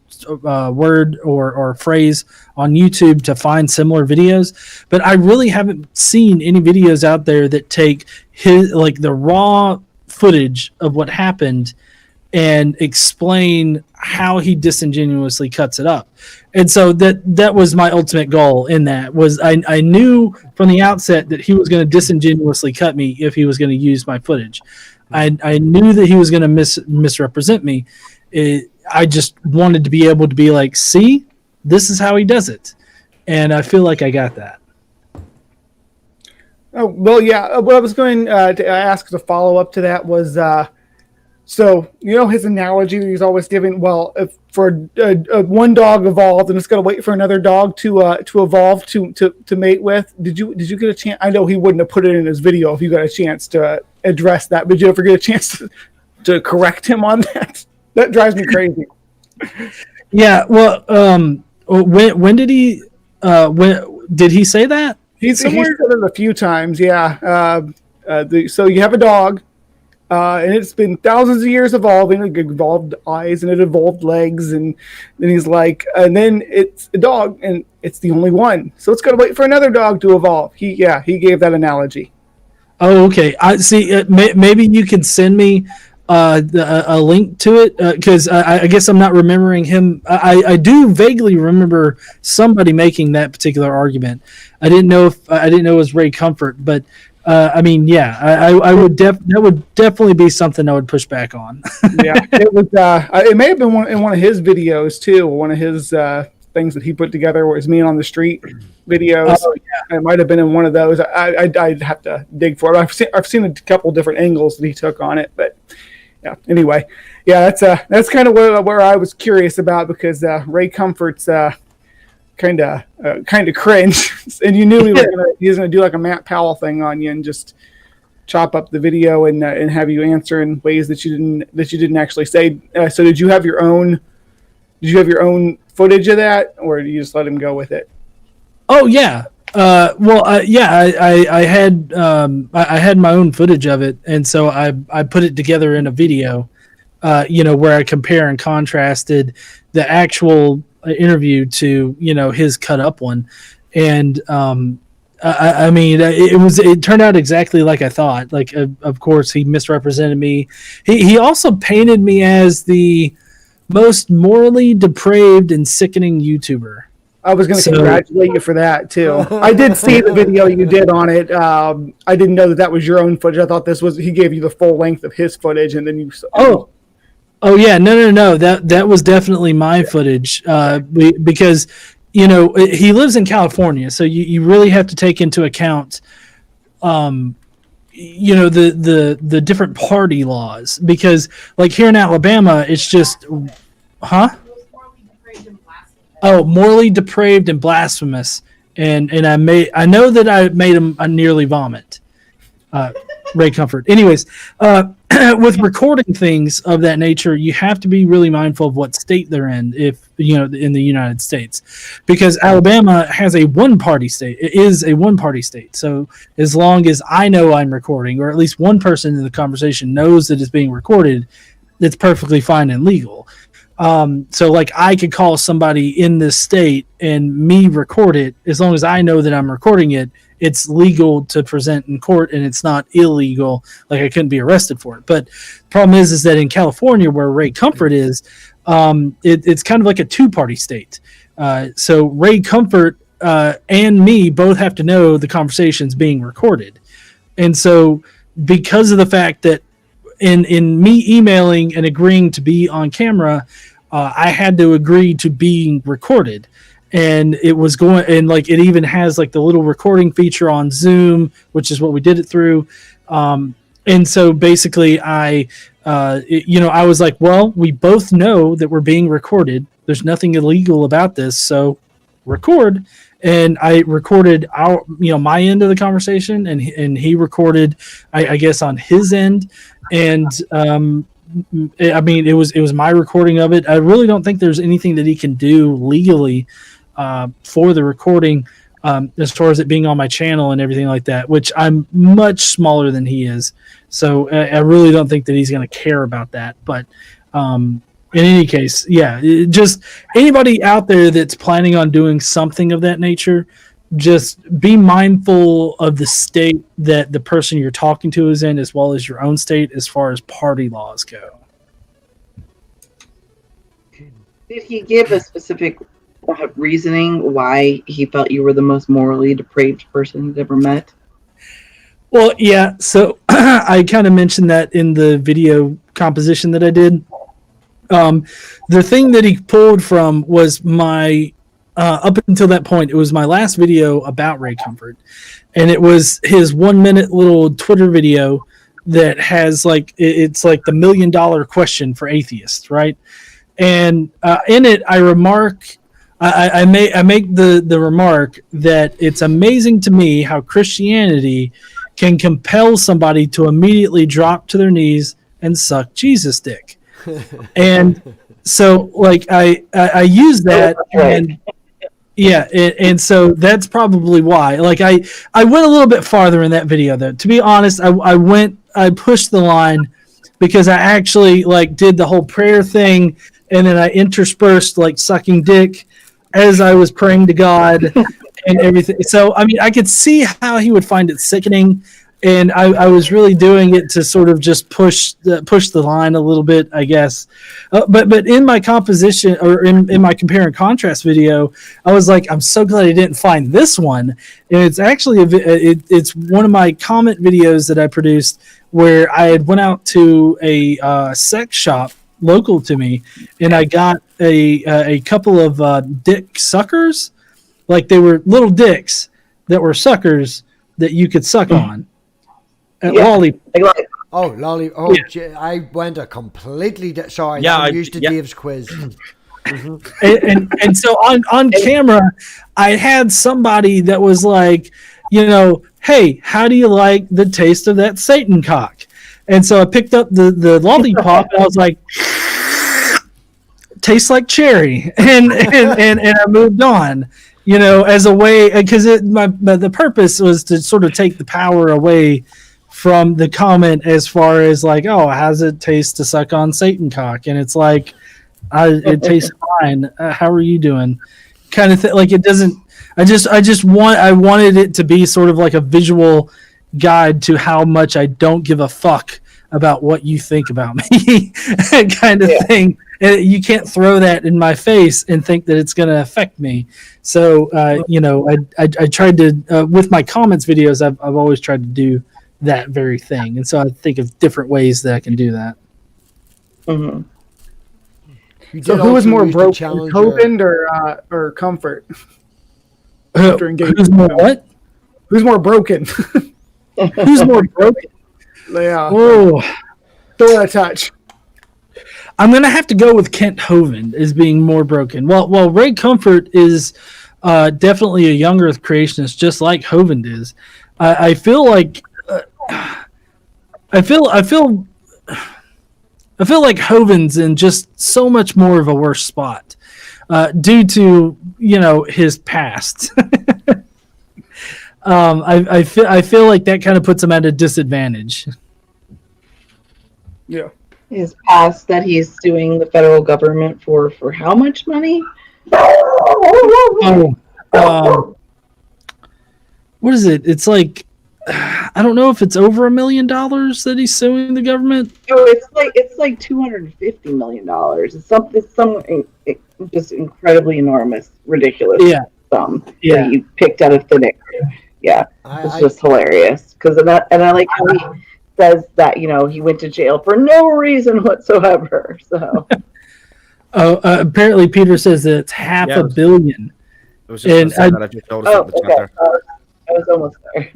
word or phrase on YouTube to find similar videos, but I really haven't seen any videos out there that take the raw footage of what happened and explain how he disingenuously cuts it up. And so that was my ultimate goal in that. Was I knew from the outset that he was going to disingenuously cut me if he was going to use my footage. I knew that he was going to misrepresent me. I just wanted to be able to be like, see, this is how he does it. And I feel like I got that. Oh, well, yeah. What I was going to ask as a follow-up to that was, so, his analogy that he's always giving, well, if for one dog evolved and it's got to wait for another dog to evolve to mate with. Did you get a chance? I know he wouldn't have put it in his video if you got a chance to address that, but did you ever get a chance to correct him on that? That drives me crazy. Yeah, well, when did he? When did he say that? He's said it a few times. Yeah. So you have a dog, and it's been thousands of years evolving. It evolved eyes and it evolved legs, and then he's like, and then it's a dog, and it's the only one. So it's got to wait for another dog to evolve. He gave that analogy. Oh, okay. I see. Maybe you can send me a link to it, because I guess I'm not remembering him. I do vaguely remember somebody making that particular argument. I didn't know it was Ray Comfort, but I mean, yeah, I would that would definitely be something I would push back on. Yeah, it was. It may have been in one of his videos too. One of his things that he put together was Me on the Street videos. Oh, yeah. It might have been in one of those. I'd have to dig for it. I've seen a couple different angles that he took on it, but. Yeah. Anyway, yeah, that's kind of where I was curious about, because Ray Comfort's kind of cringe, and you knew he was gonna do like a Matt Powell thing on you and just chop up the video and have you answer in ways that you didn't actually say. So did you have your own footage of that, or did you just let him go with it? Oh yeah. I had my own footage of it, and so I put it together in a video, where I compare and contrasted the actual interview to his cut up one, and I mean it turned out exactly like I thought. Like of course he misrepresented me. He also painted me as the most morally depraved and sickening YouTuber. I was going to congratulate you for that too. I did see the video you did on it. I didn't know that was your own footage. I thought he gave you the full length of his footage, and then you. Oh yeah, no. That was definitely my footage, because he lives in California, so you really have to take into account, the different party laws, because like here in Alabama, it's just, huh? Oh, morally depraved and blasphemous, and I know that I made him nearly vomit. Ray Comfort. Anyways, with recording things of that nature, you have to be really mindful of what state they're in. If in the United States, because Alabama has a one-party state. It is a one-party state. So as long as I know I'm recording, or at least one person in the conversation knows that it's being recorded, it's perfectly fine and legal. So like I could call somebody in this state and me record it. As long as I know that I'm recording it, it's legal to present in court, and it's not illegal. Like I couldn't be arrested for it. But the problem is that in California, where Ray Comfort is, it's kind of like a two-party state. So Ray Comfort and me both have to know the conversation's being recorded. And so because of the fact that in me emailing and agreeing to be on camera, I had to agree to being recorded, and it was going, and like it even has like the little recording feature on Zoom, which is what we did it through. And so basically I was like, well, we both know that we're being recorded. There's nothing illegal about this, so record. and I recorded my end of the conversation, and he recorded, I guess, on his end, and I mean, it was my recording of it. I really don't think there's anything that he can do legally for the recording, as far as it being on my channel and everything like that, which I'm much smaller than he is. So I really don't think that he's going to care about that. But in any case, yeah, just anybody out there that's planning on doing something of that nature, just be mindful of the state that the person you're talking to is in, as well as your own state as far as party laws go. Did he give a specific reasoning why he felt you were the most morally depraved person he'd ever met? Well, yeah, so I kind of mentioned that in the video composition that I did. The thing that he pulled from was my up until that point, it was my last video about Ray Comfort, and it was his 1 minute little Twitter video that has it's like the $1 million question for atheists, right? And in it, I make the remark that it's amazing to me how Christianity can compel somebody to immediately drop to their knees and suck Jesus dick. And so I use that, and yeah, and so that's probably why. I went a little bit farther in that video, though. To be honest, I pushed the line, because I actually did the whole prayer thing, and then I interspersed sucking dick as I was praying to God and everything. So I mean, I could see how he would find it sickening, and I was really doing it to sort of just push the line a little bit, I guess. But in my composition, or in my compare and contrast video, I was like, I'm so glad I didn't find this one. And it's actually it's one of my comment videos that I produced, where I had went out to a sex shop local to me, and I got a couple of dick suckers. They were little dicks that were suckers that you could suck on. Lolly. Oh, lolly. Oh, yeah. I went a completely... sorry, yeah, I'm used to Dave's quiz. And so on camera, I had somebody that was like, hey, how do you like the taste of that Satan cock? And so I picked up the lollipop, and I was like, tastes like cherry, and I moved on, as a way, because the purpose was to sort of take the power away from the comment, as far as oh, how's it taste to suck on Satan cock? And it's it tastes fine. How are you doing? Kind of thing. It doesn't. I wanted it to be sort of like a visual guide to how much I don't give a fuck about what you think about me, kind of thing. And you can't throw that in my face and think that it's going to affect me. So, I tried to, with my comments videos, I've always tried to do that very thing. And so I think of different ways that I can do that. Mm-hmm. So who was more broken, Hovind or Comfort? Who's more what? Who's more broken? Who's more broken? Yeah. Oh, throw a touch. I'm gonna have to go with Kent Hovind as being more broken. Well, Ray Comfort is definitely a young Earth creationist, just like Hovind is. I feel like Hovind's in just so much more of a worse spot due to his past. I feel like that kind of puts him at a disadvantage. Yeah. His past that he's suing the federal government for how much money? What is it? It's I don't know if it's over $1 million that he's suing the government. Oh, it's like $250 million. It's something just incredibly enormous, ridiculous sum that you picked out of thin air. Yeah, it's just hilarious. And I like how he says that he went to jail for no reason whatsoever. So. Apparently Peter says that it's $500 million. It was just I just noticed the chat there. I was almost there.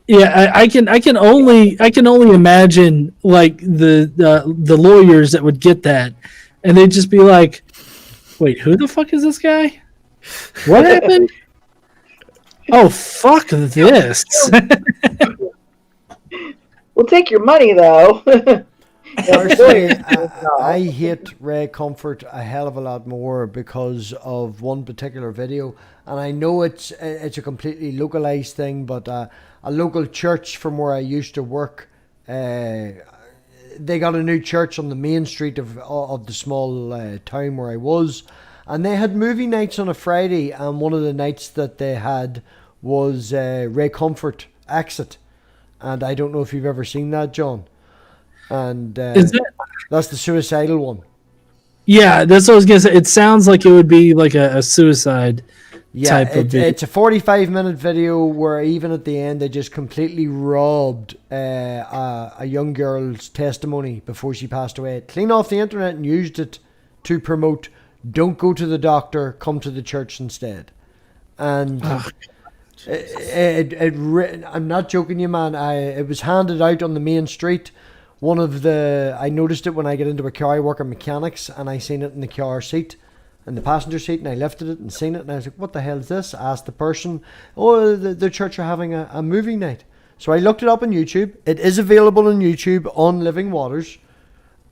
Yeah, I can only imagine the lawyers that would get that, and they'd just be like, "Wait, who the fuck is this guy? What happened?" Oh, fuck this. We'll take your money though. Personally, I hate Ray Comfort a hell of a lot more because of one particular video, and I know it's a completely localized thing, but a local church from where I used to work, they got a new church on the main street of the small town where I was, and they had movie nights on a Friday, and one of the nights that they had was Ray Comfort Exit, and I don't know if you've ever seen that, John. And Is it? that's the suicidal one. Yeah, that's what I was gonna say. It sounds like it would be like a suicide type of video. It's a 45-minute video where even at the end they just completely robbed a young girl's testimony before she passed away. Clean off the internet and used it to promote don't go to the doctor, come to the church instead. And I'm not joking you, man. It was handed out on the main street. I noticed it when I get into a car. I work in mechanics, and I seen it in the car seat, in the passenger seat, and I lifted it and seen it, and I was like, what the hell is this? I asked the person, the church are having a movie night. So I looked it up on YouTube. It is available on YouTube on Living Waters.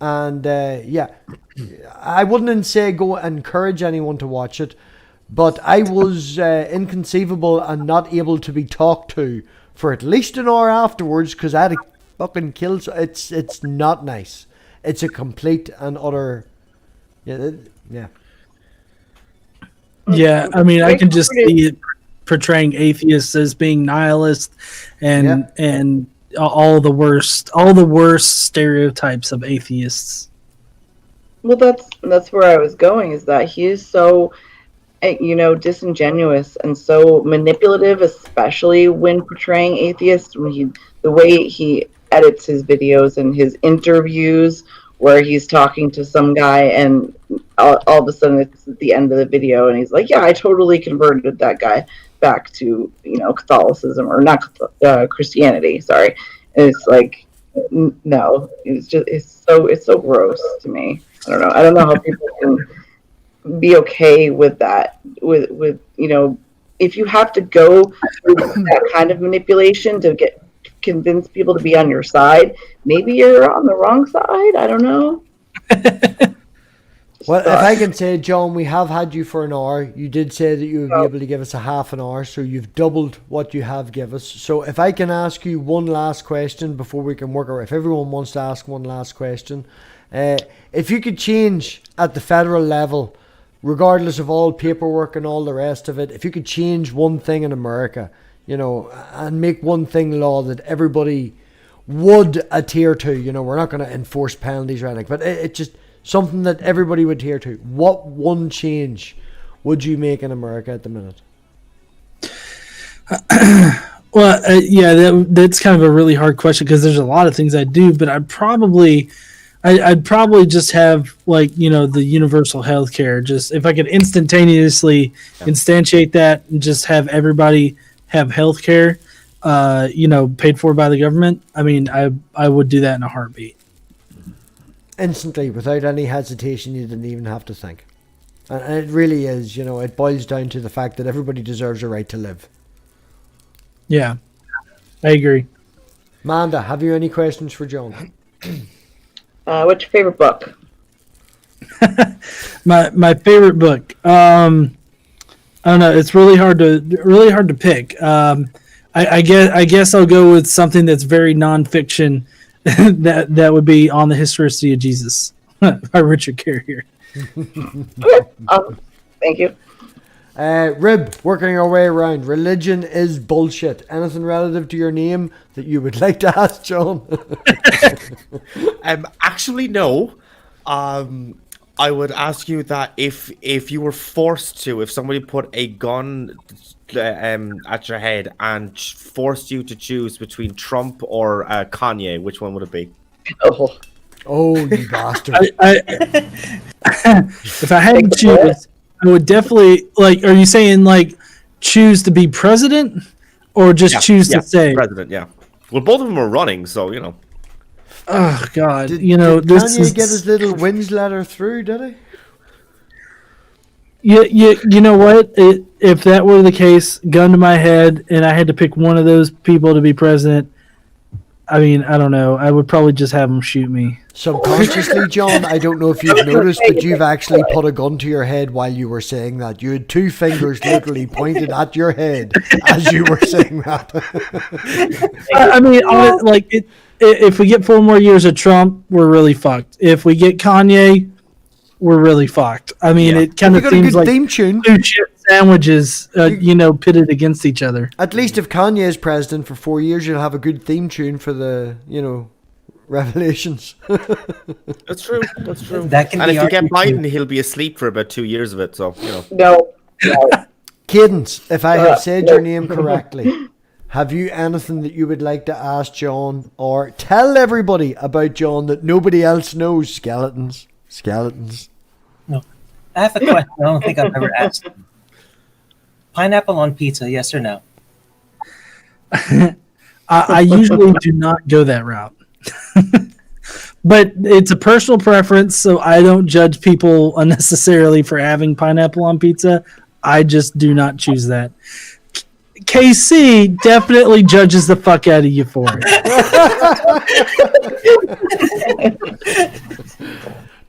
And I wouldn't say go encourage anyone to watch it, but I was inconceivable and not able to be talked to for at least an hour afterwards because I had a fucking kill. It's not nice. It's a complete and utter yeah. I mean, I can just see it portraying atheists as being nihilist and all the worst stereotypes of atheists. Well, that's where I was going, is that he is so disingenuous and so manipulative, especially when portraying atheists. The way he edits his videos and his interviews, where he's talking to some guy and all of a sudden it's at the end of the video and he's like, yeah, I totally converted that guy back to Catholicism, or not Christianity, sorry. And it's like, no, it's so gross to me. I don't know how people can be okay with that, with if you have to go through that kind of manipulation to convince people to be on your side, maybe you're on the wrong side. I don't know. Well, if I can say, John, we have had you for an hour. You did say that you would be able to give us a half an hour, so you've doubled what you have given us. So if I can ask you one last question before we can work, or if everyone wants to ask one last question, if you could change at the federal level, regardless of all paperwork and all the rest of it, if you could change one thing in America, and make one thing law that everybody would adhere to, we're not going to enforce penalties or anything, but it's just something that everybody would adhere to. What one change would you make in America at the minute? Well, that's kind of a really hard question because there's a lot of things I do, but I'd probably just have the universal health care. Just if I could instantaneously instantiate that and just have everybody have health care, paid for by the government. I mean, I would do that in a heartbeat. Instantly, without any hesitation. You didn't even have to think. And it really is, it boils down to the fact that everybody deserves a right to live. Yeah, I agree. Manda, have you any questions for John? What's your favorite book? my favorite book. I don't know. It's really hard to pick. I guess I'll go with something that's very nonfiction. that would be On the Historicity of Jesus by Richard Carrier. Thank you. Rib, working our way around. Religion is bullshit. Anything relative to your name that you would like to ask John? Actually, no. I would ask you that if you were forced to, if somebody put a gun at your head and forced you to choose between Trump or Kanye, which one would it be? Oh, you bastard. If I had to choose, I would definitely, are you saying, choose to be president or just choose to say? President, yeah. Well, both of them are running, so, Oh, God. Did this Kanye get his little wins letter through, did he? You know what? If that were the case, gun to my head, and I had to pick one of those people to be president, I mean, I don't know. I would probably just have them shoot me. Subconsciously, John, I don't know if you've noticed, but you've actually put a gun to your head while you were saying that. You had two fingers literally pointed at your head as you were saying that. I mean, if we get 4 more years of Trump, we're really fucked. If we get Kanye, we're really fucked. I mean, it kind of seems like theme tune. 2 chip sandwiches, pitted against each other. At least if Kanye is president for 4 years, you'll have a good theme tune for the, revelations. That's true. That's true. That can and be if you get argued Biden, he'll be asleep for about 2 years of it. So No. Cadence, if I have said your name correctly, have you anything that you would like to ask John or tell everybody about John that nobody else knows? Skeletons. No. I have a question I don't think I've ever asked. Pineapple on pizza, yes or no? I usually do not go that route. But it's a personal preference, so I don't judge people unnecessarily for having pineapple on pizza. I just do not choose that. KC definitely judges the fuck out of you for it.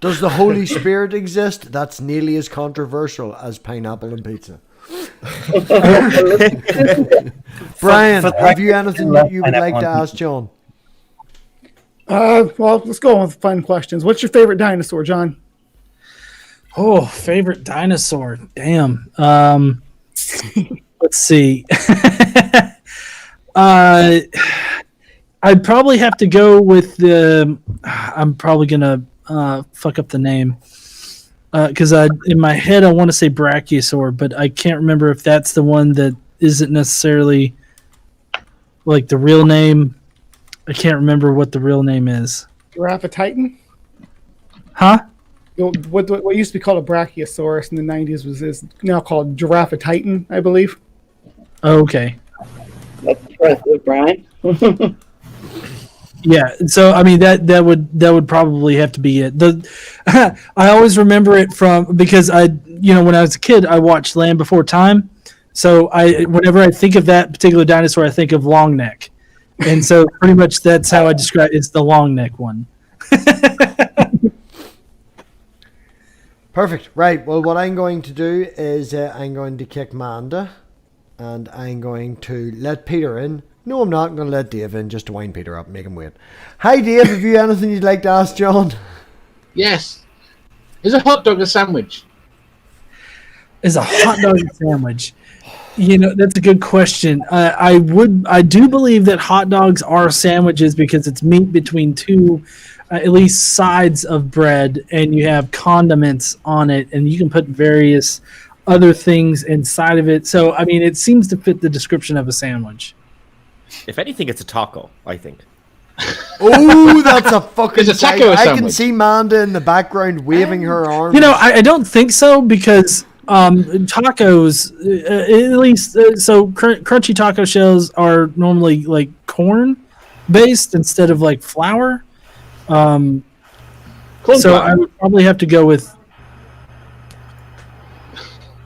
Does the Holy Spirit exist? That's nearly as controversial as pineapple and pizza. Brian, have you anything that you would like to ask John? Well, let's go on with fun questions. What's your favorite dinosaur, John? Oh, favorite dinosaur. Damn. Let's see. I'd probably have to go with the. I'm probably gonna fuck up the name because in my head I want to say Brachiosaur, but I can't remember if that's the one that isn't necessarily like the real name. I can't remember what the real name is. Giraffe Titan? Huh? What used to be called a Brachiosaurus in the 90s is now called Giraffe Titan, I believe. Oh, okay. That's impressive, Brian. Yeah, so I mean that would probably have to be it. I always remember it from because when I was a kid I watched Land Before Time, so whenever I think of that particular dinosaur I think of long neck, and so pretty much that's how I describe it's the long neck one. Perfect. Right. Well, what I'm going to do is I'm going to kick Manda, and I'm going to let Peter in. No, I'm not. I'm going to let Dave in just to wind Peter up and make him wait. Hi, Dave. Have you anything you'd like to ask John? Yes. Is a hot dog a sandwich? Is a hot dog a sandwich? That's a good question. I do believe that hot dogs are sandwiches because it's meat between two, at least sides of bread, and you have condiments on it, and you can put various other things inside of it. So, I mean, it seems to fit the description of a sandwich. if anything, it's a taco. I think. Oh, that's a fucking It's a taco I can sandwich. see Manda in the background waving her arms. I don't think so because tacos, at least, so crunchy taco shells are normally like corn based instead of like flour. So I would probably have to go with.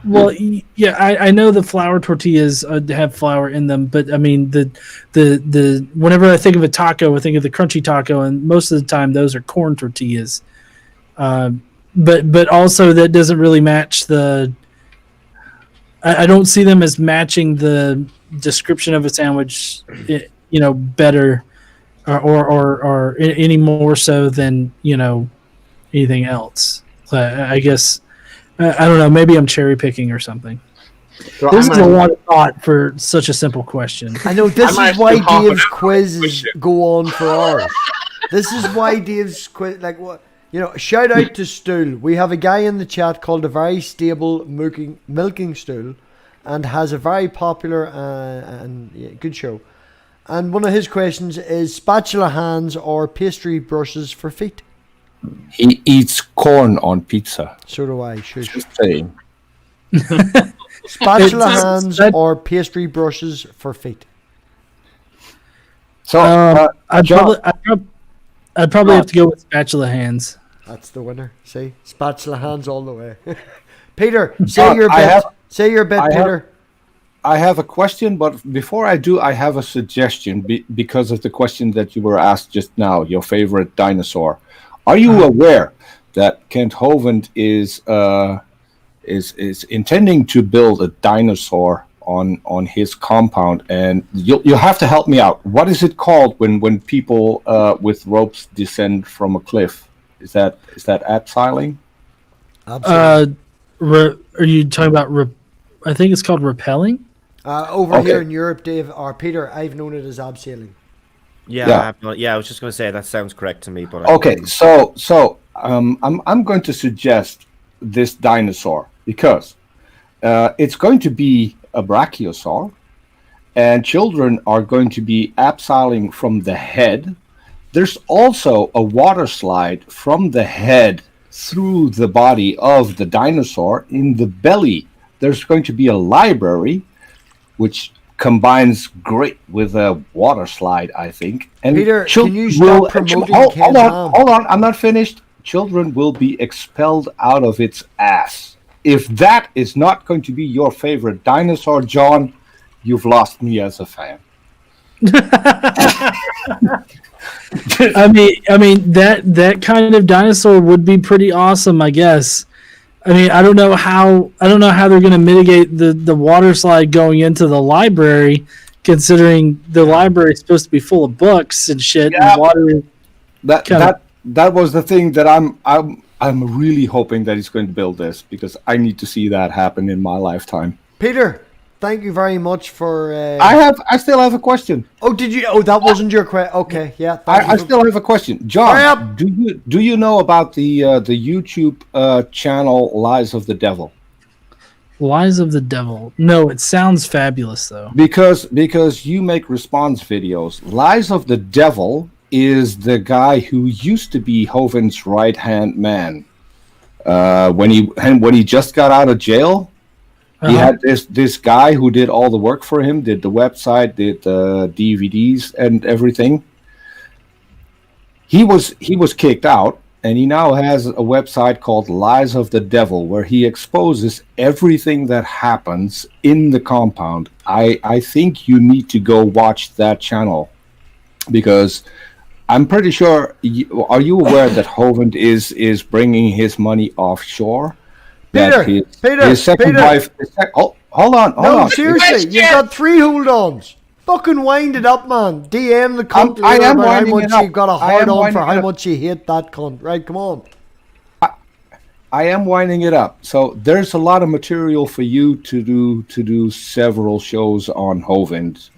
Well, yeah, I know the flour tortillas have flour in them, but I mean the whenever I think of a taco, I think of the crunchy taco, and most of the time those are corn tortillas. But also that doesn't really match the. I don't see them as matching the description of a sandwich, better, or any more so than anything else. I guess. I don't know. Maybe I'm cherry picking or something. So This is a lot of thought for such a simple question. I know this I is might why do half an Dave's hour quizzes go on for hours. This is why Dave's quiz, like what shout out to Stool. We have a guy in the chat called a very stable milking stool, and has a very popular and good show. And one of his questions is spatula hands or pastry brushes for feet. He eats corn on pizza. So do I. Shush. Just saying. Spatula hands or pastry brushes for feet. So I'd John- probably have to go with spatula hands. That's the winner. See? Spatula hands all the way. Peter, say your bit. Say your bit, Peter. I have a question, but before I do, I have a suggestion because of the question that you were asked just now, your favorite dinosaur. Are you aware that Kent Hovind is intending to build a dinosaur on his compound? And you'll have to help me out. What is it called when people with ropes descend from a cliff? Is that abseiling? Are you talking about? I think it's called rappelling. Over here in Europe, Dave or Peter, I've known it as abseiling. Yeah, I was just going to say that sounds correct to me, but okay. So I'm going to suggest this dinosaur because it's going to be a brachiosaur, and children are going to be abseiling from the head. There's also a water slide from the head through the body of the dinosaur. In the belly, there's going to be a library, which combines great with a water slide, I think. And Peter, can you stop promoting hold on, I'm not finished. Children will be expelled out of its ass. If that is not going to be your favorite dinosaur, John, you've lost me as a fan. I mean that kind of dinosaur would be pretty awesome, I guess. I mean, I don't know how they're going to mitigate the water slide going into the library, considering the library is supposed to be full of books and shit. Yeah. And water. That was the thing that I'm really hoping that he's going to build this, because I need to see that happen in my lifetime. Peter, thank you very much for. I still have a question. Oh, did you? Oh, that wasn't your question. Okay, yeah. I still have a question, John. Do you know about the YouTube channel Lies of the Devil? Lies of the Devil. No, it sounds fabulous though. Because you make response videos. Lies of the Devil is the guy who used to be Hovind's right-hand man. When he just got out of jail. He had this guy who did all the work for him, did the website, did the DVDs and everything. He was kicked out, and he now has a website called Lies of the Devil, where he exposes everything that happens in the compound. I think you need to go watch that channel, because I'm pretty sure. Are you aware that Hovind is bringing his money offshore? Peter, his second wife. Hold on. No, seriously, you've got 3 hold-ons. Fucking wind it up, man. DM the cunt. I am how winding much it up. you've got a hard-on for how much you hate that cunt. Right, come on. I am winding it up. So there's a lot of material for you to do several shows on Hovind.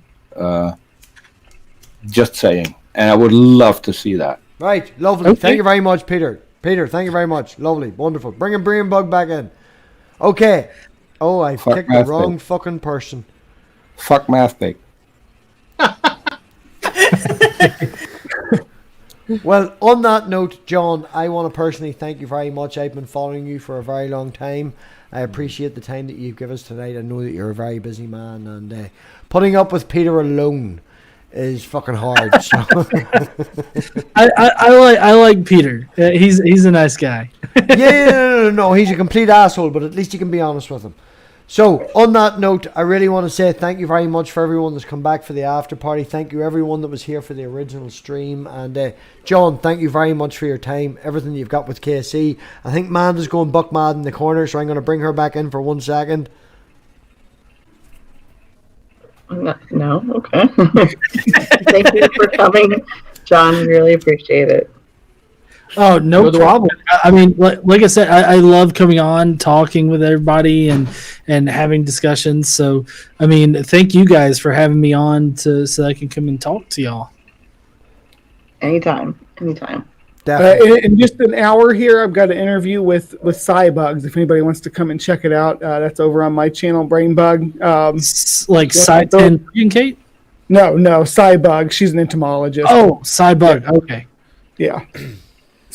Just saying, and I would love to see that. Right, lovely. Okay. Thank you very much, Peter. Peter, thank you very much. Lovely, wonderful. Bring BRAINBUG back in. Okay. Oh, I picked the wrong fucking person. Fuck MathPig. Well, on that note, John, I want to personally thank you very much. I've been following you for a very long time. I appreciate the time that you've given us tonight. I know that you're a very busy man, and putting up with Peter alone is fucking hard. So. I like Peter. He's a nice guy. No, he's a complete asshole, but at least you can be honest with him. So, on that note, I really want to say thank you very much for everyone that's come back for the after party. Thank you everyone that was here for the original stream. And John, thank you very much for your time, everything you've got with KC. I think Manda's going buck mad in the corner, so I'm going to bring her back in for 1 second. No, okay. Thank you for coming, John. Really appreciate it. Oh, no problem. I mean, like I said, I love coming on, talking with everybody, and having discussions. So, I mean, thank you guys for having me on so I can come and talk to y'all. Anytime. In just an hour here, I've got an interview with Cybugs. If anybody wants to come and check it out, that's over on my channel, BRAINBUG. Like Cy10 and Kate? No, Cybug. She's an entomologist. Oh, Cybug. Yeah. Okay. Yeah.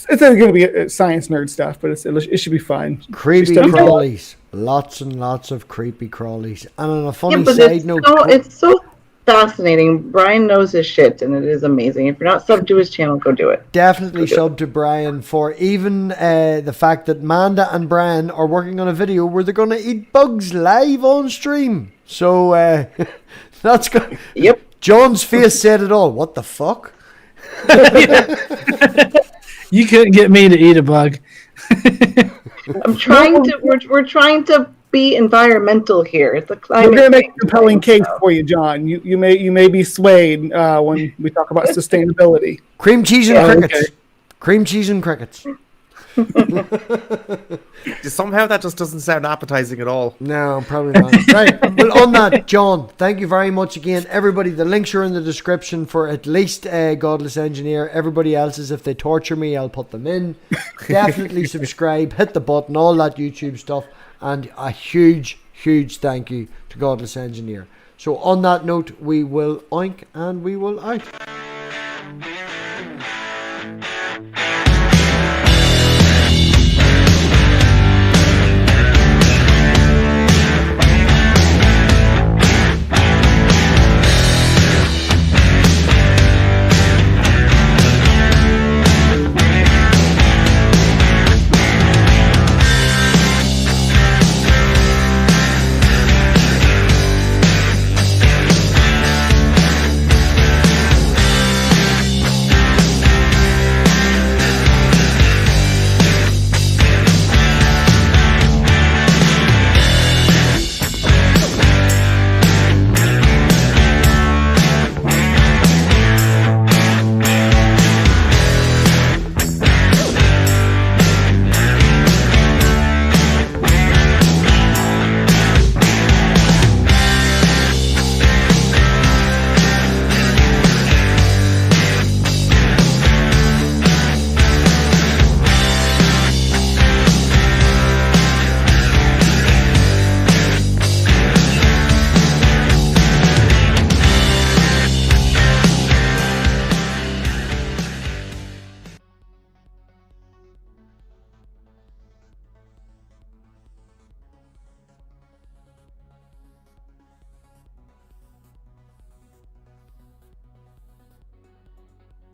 It's going to be science nerd stuff, but it should be fun. Creepy crawlies. Lots and lots of creepy crawlies. And on a funny side note... fascinating. Brian knows his shit, and it is amazing. If you're not subbed to his channel, go do it. Definitely sub to Brian for even the fact that Manda and Brian are working on a video where they're going to eat bugs live on stream. So that's good. Yep. John's face said it all. What the fuck? You couldn't get me to eat a bug. I'm trying to. We're trying to be environmental here. It's a climate. We're going to make change a compelling thing, case so. for you, John. You may be swayed when we talk about sustainability. Cream cheese and Yeah, crickets. okay. Cream cheese and crickets. Somehow that just doesn't sound appetizing at all. No, probably not. Right. Well, on that, John, thank you very much again. Everybody, the links are in the description for at least Godless Engineer. Everybody else's, if they torture me, I'll put them in. Definitely subscribe, hit the button, all that YouTube stuff. And a huge, huge thank you to Godless Engineer. So on that note, we will oink and we will out.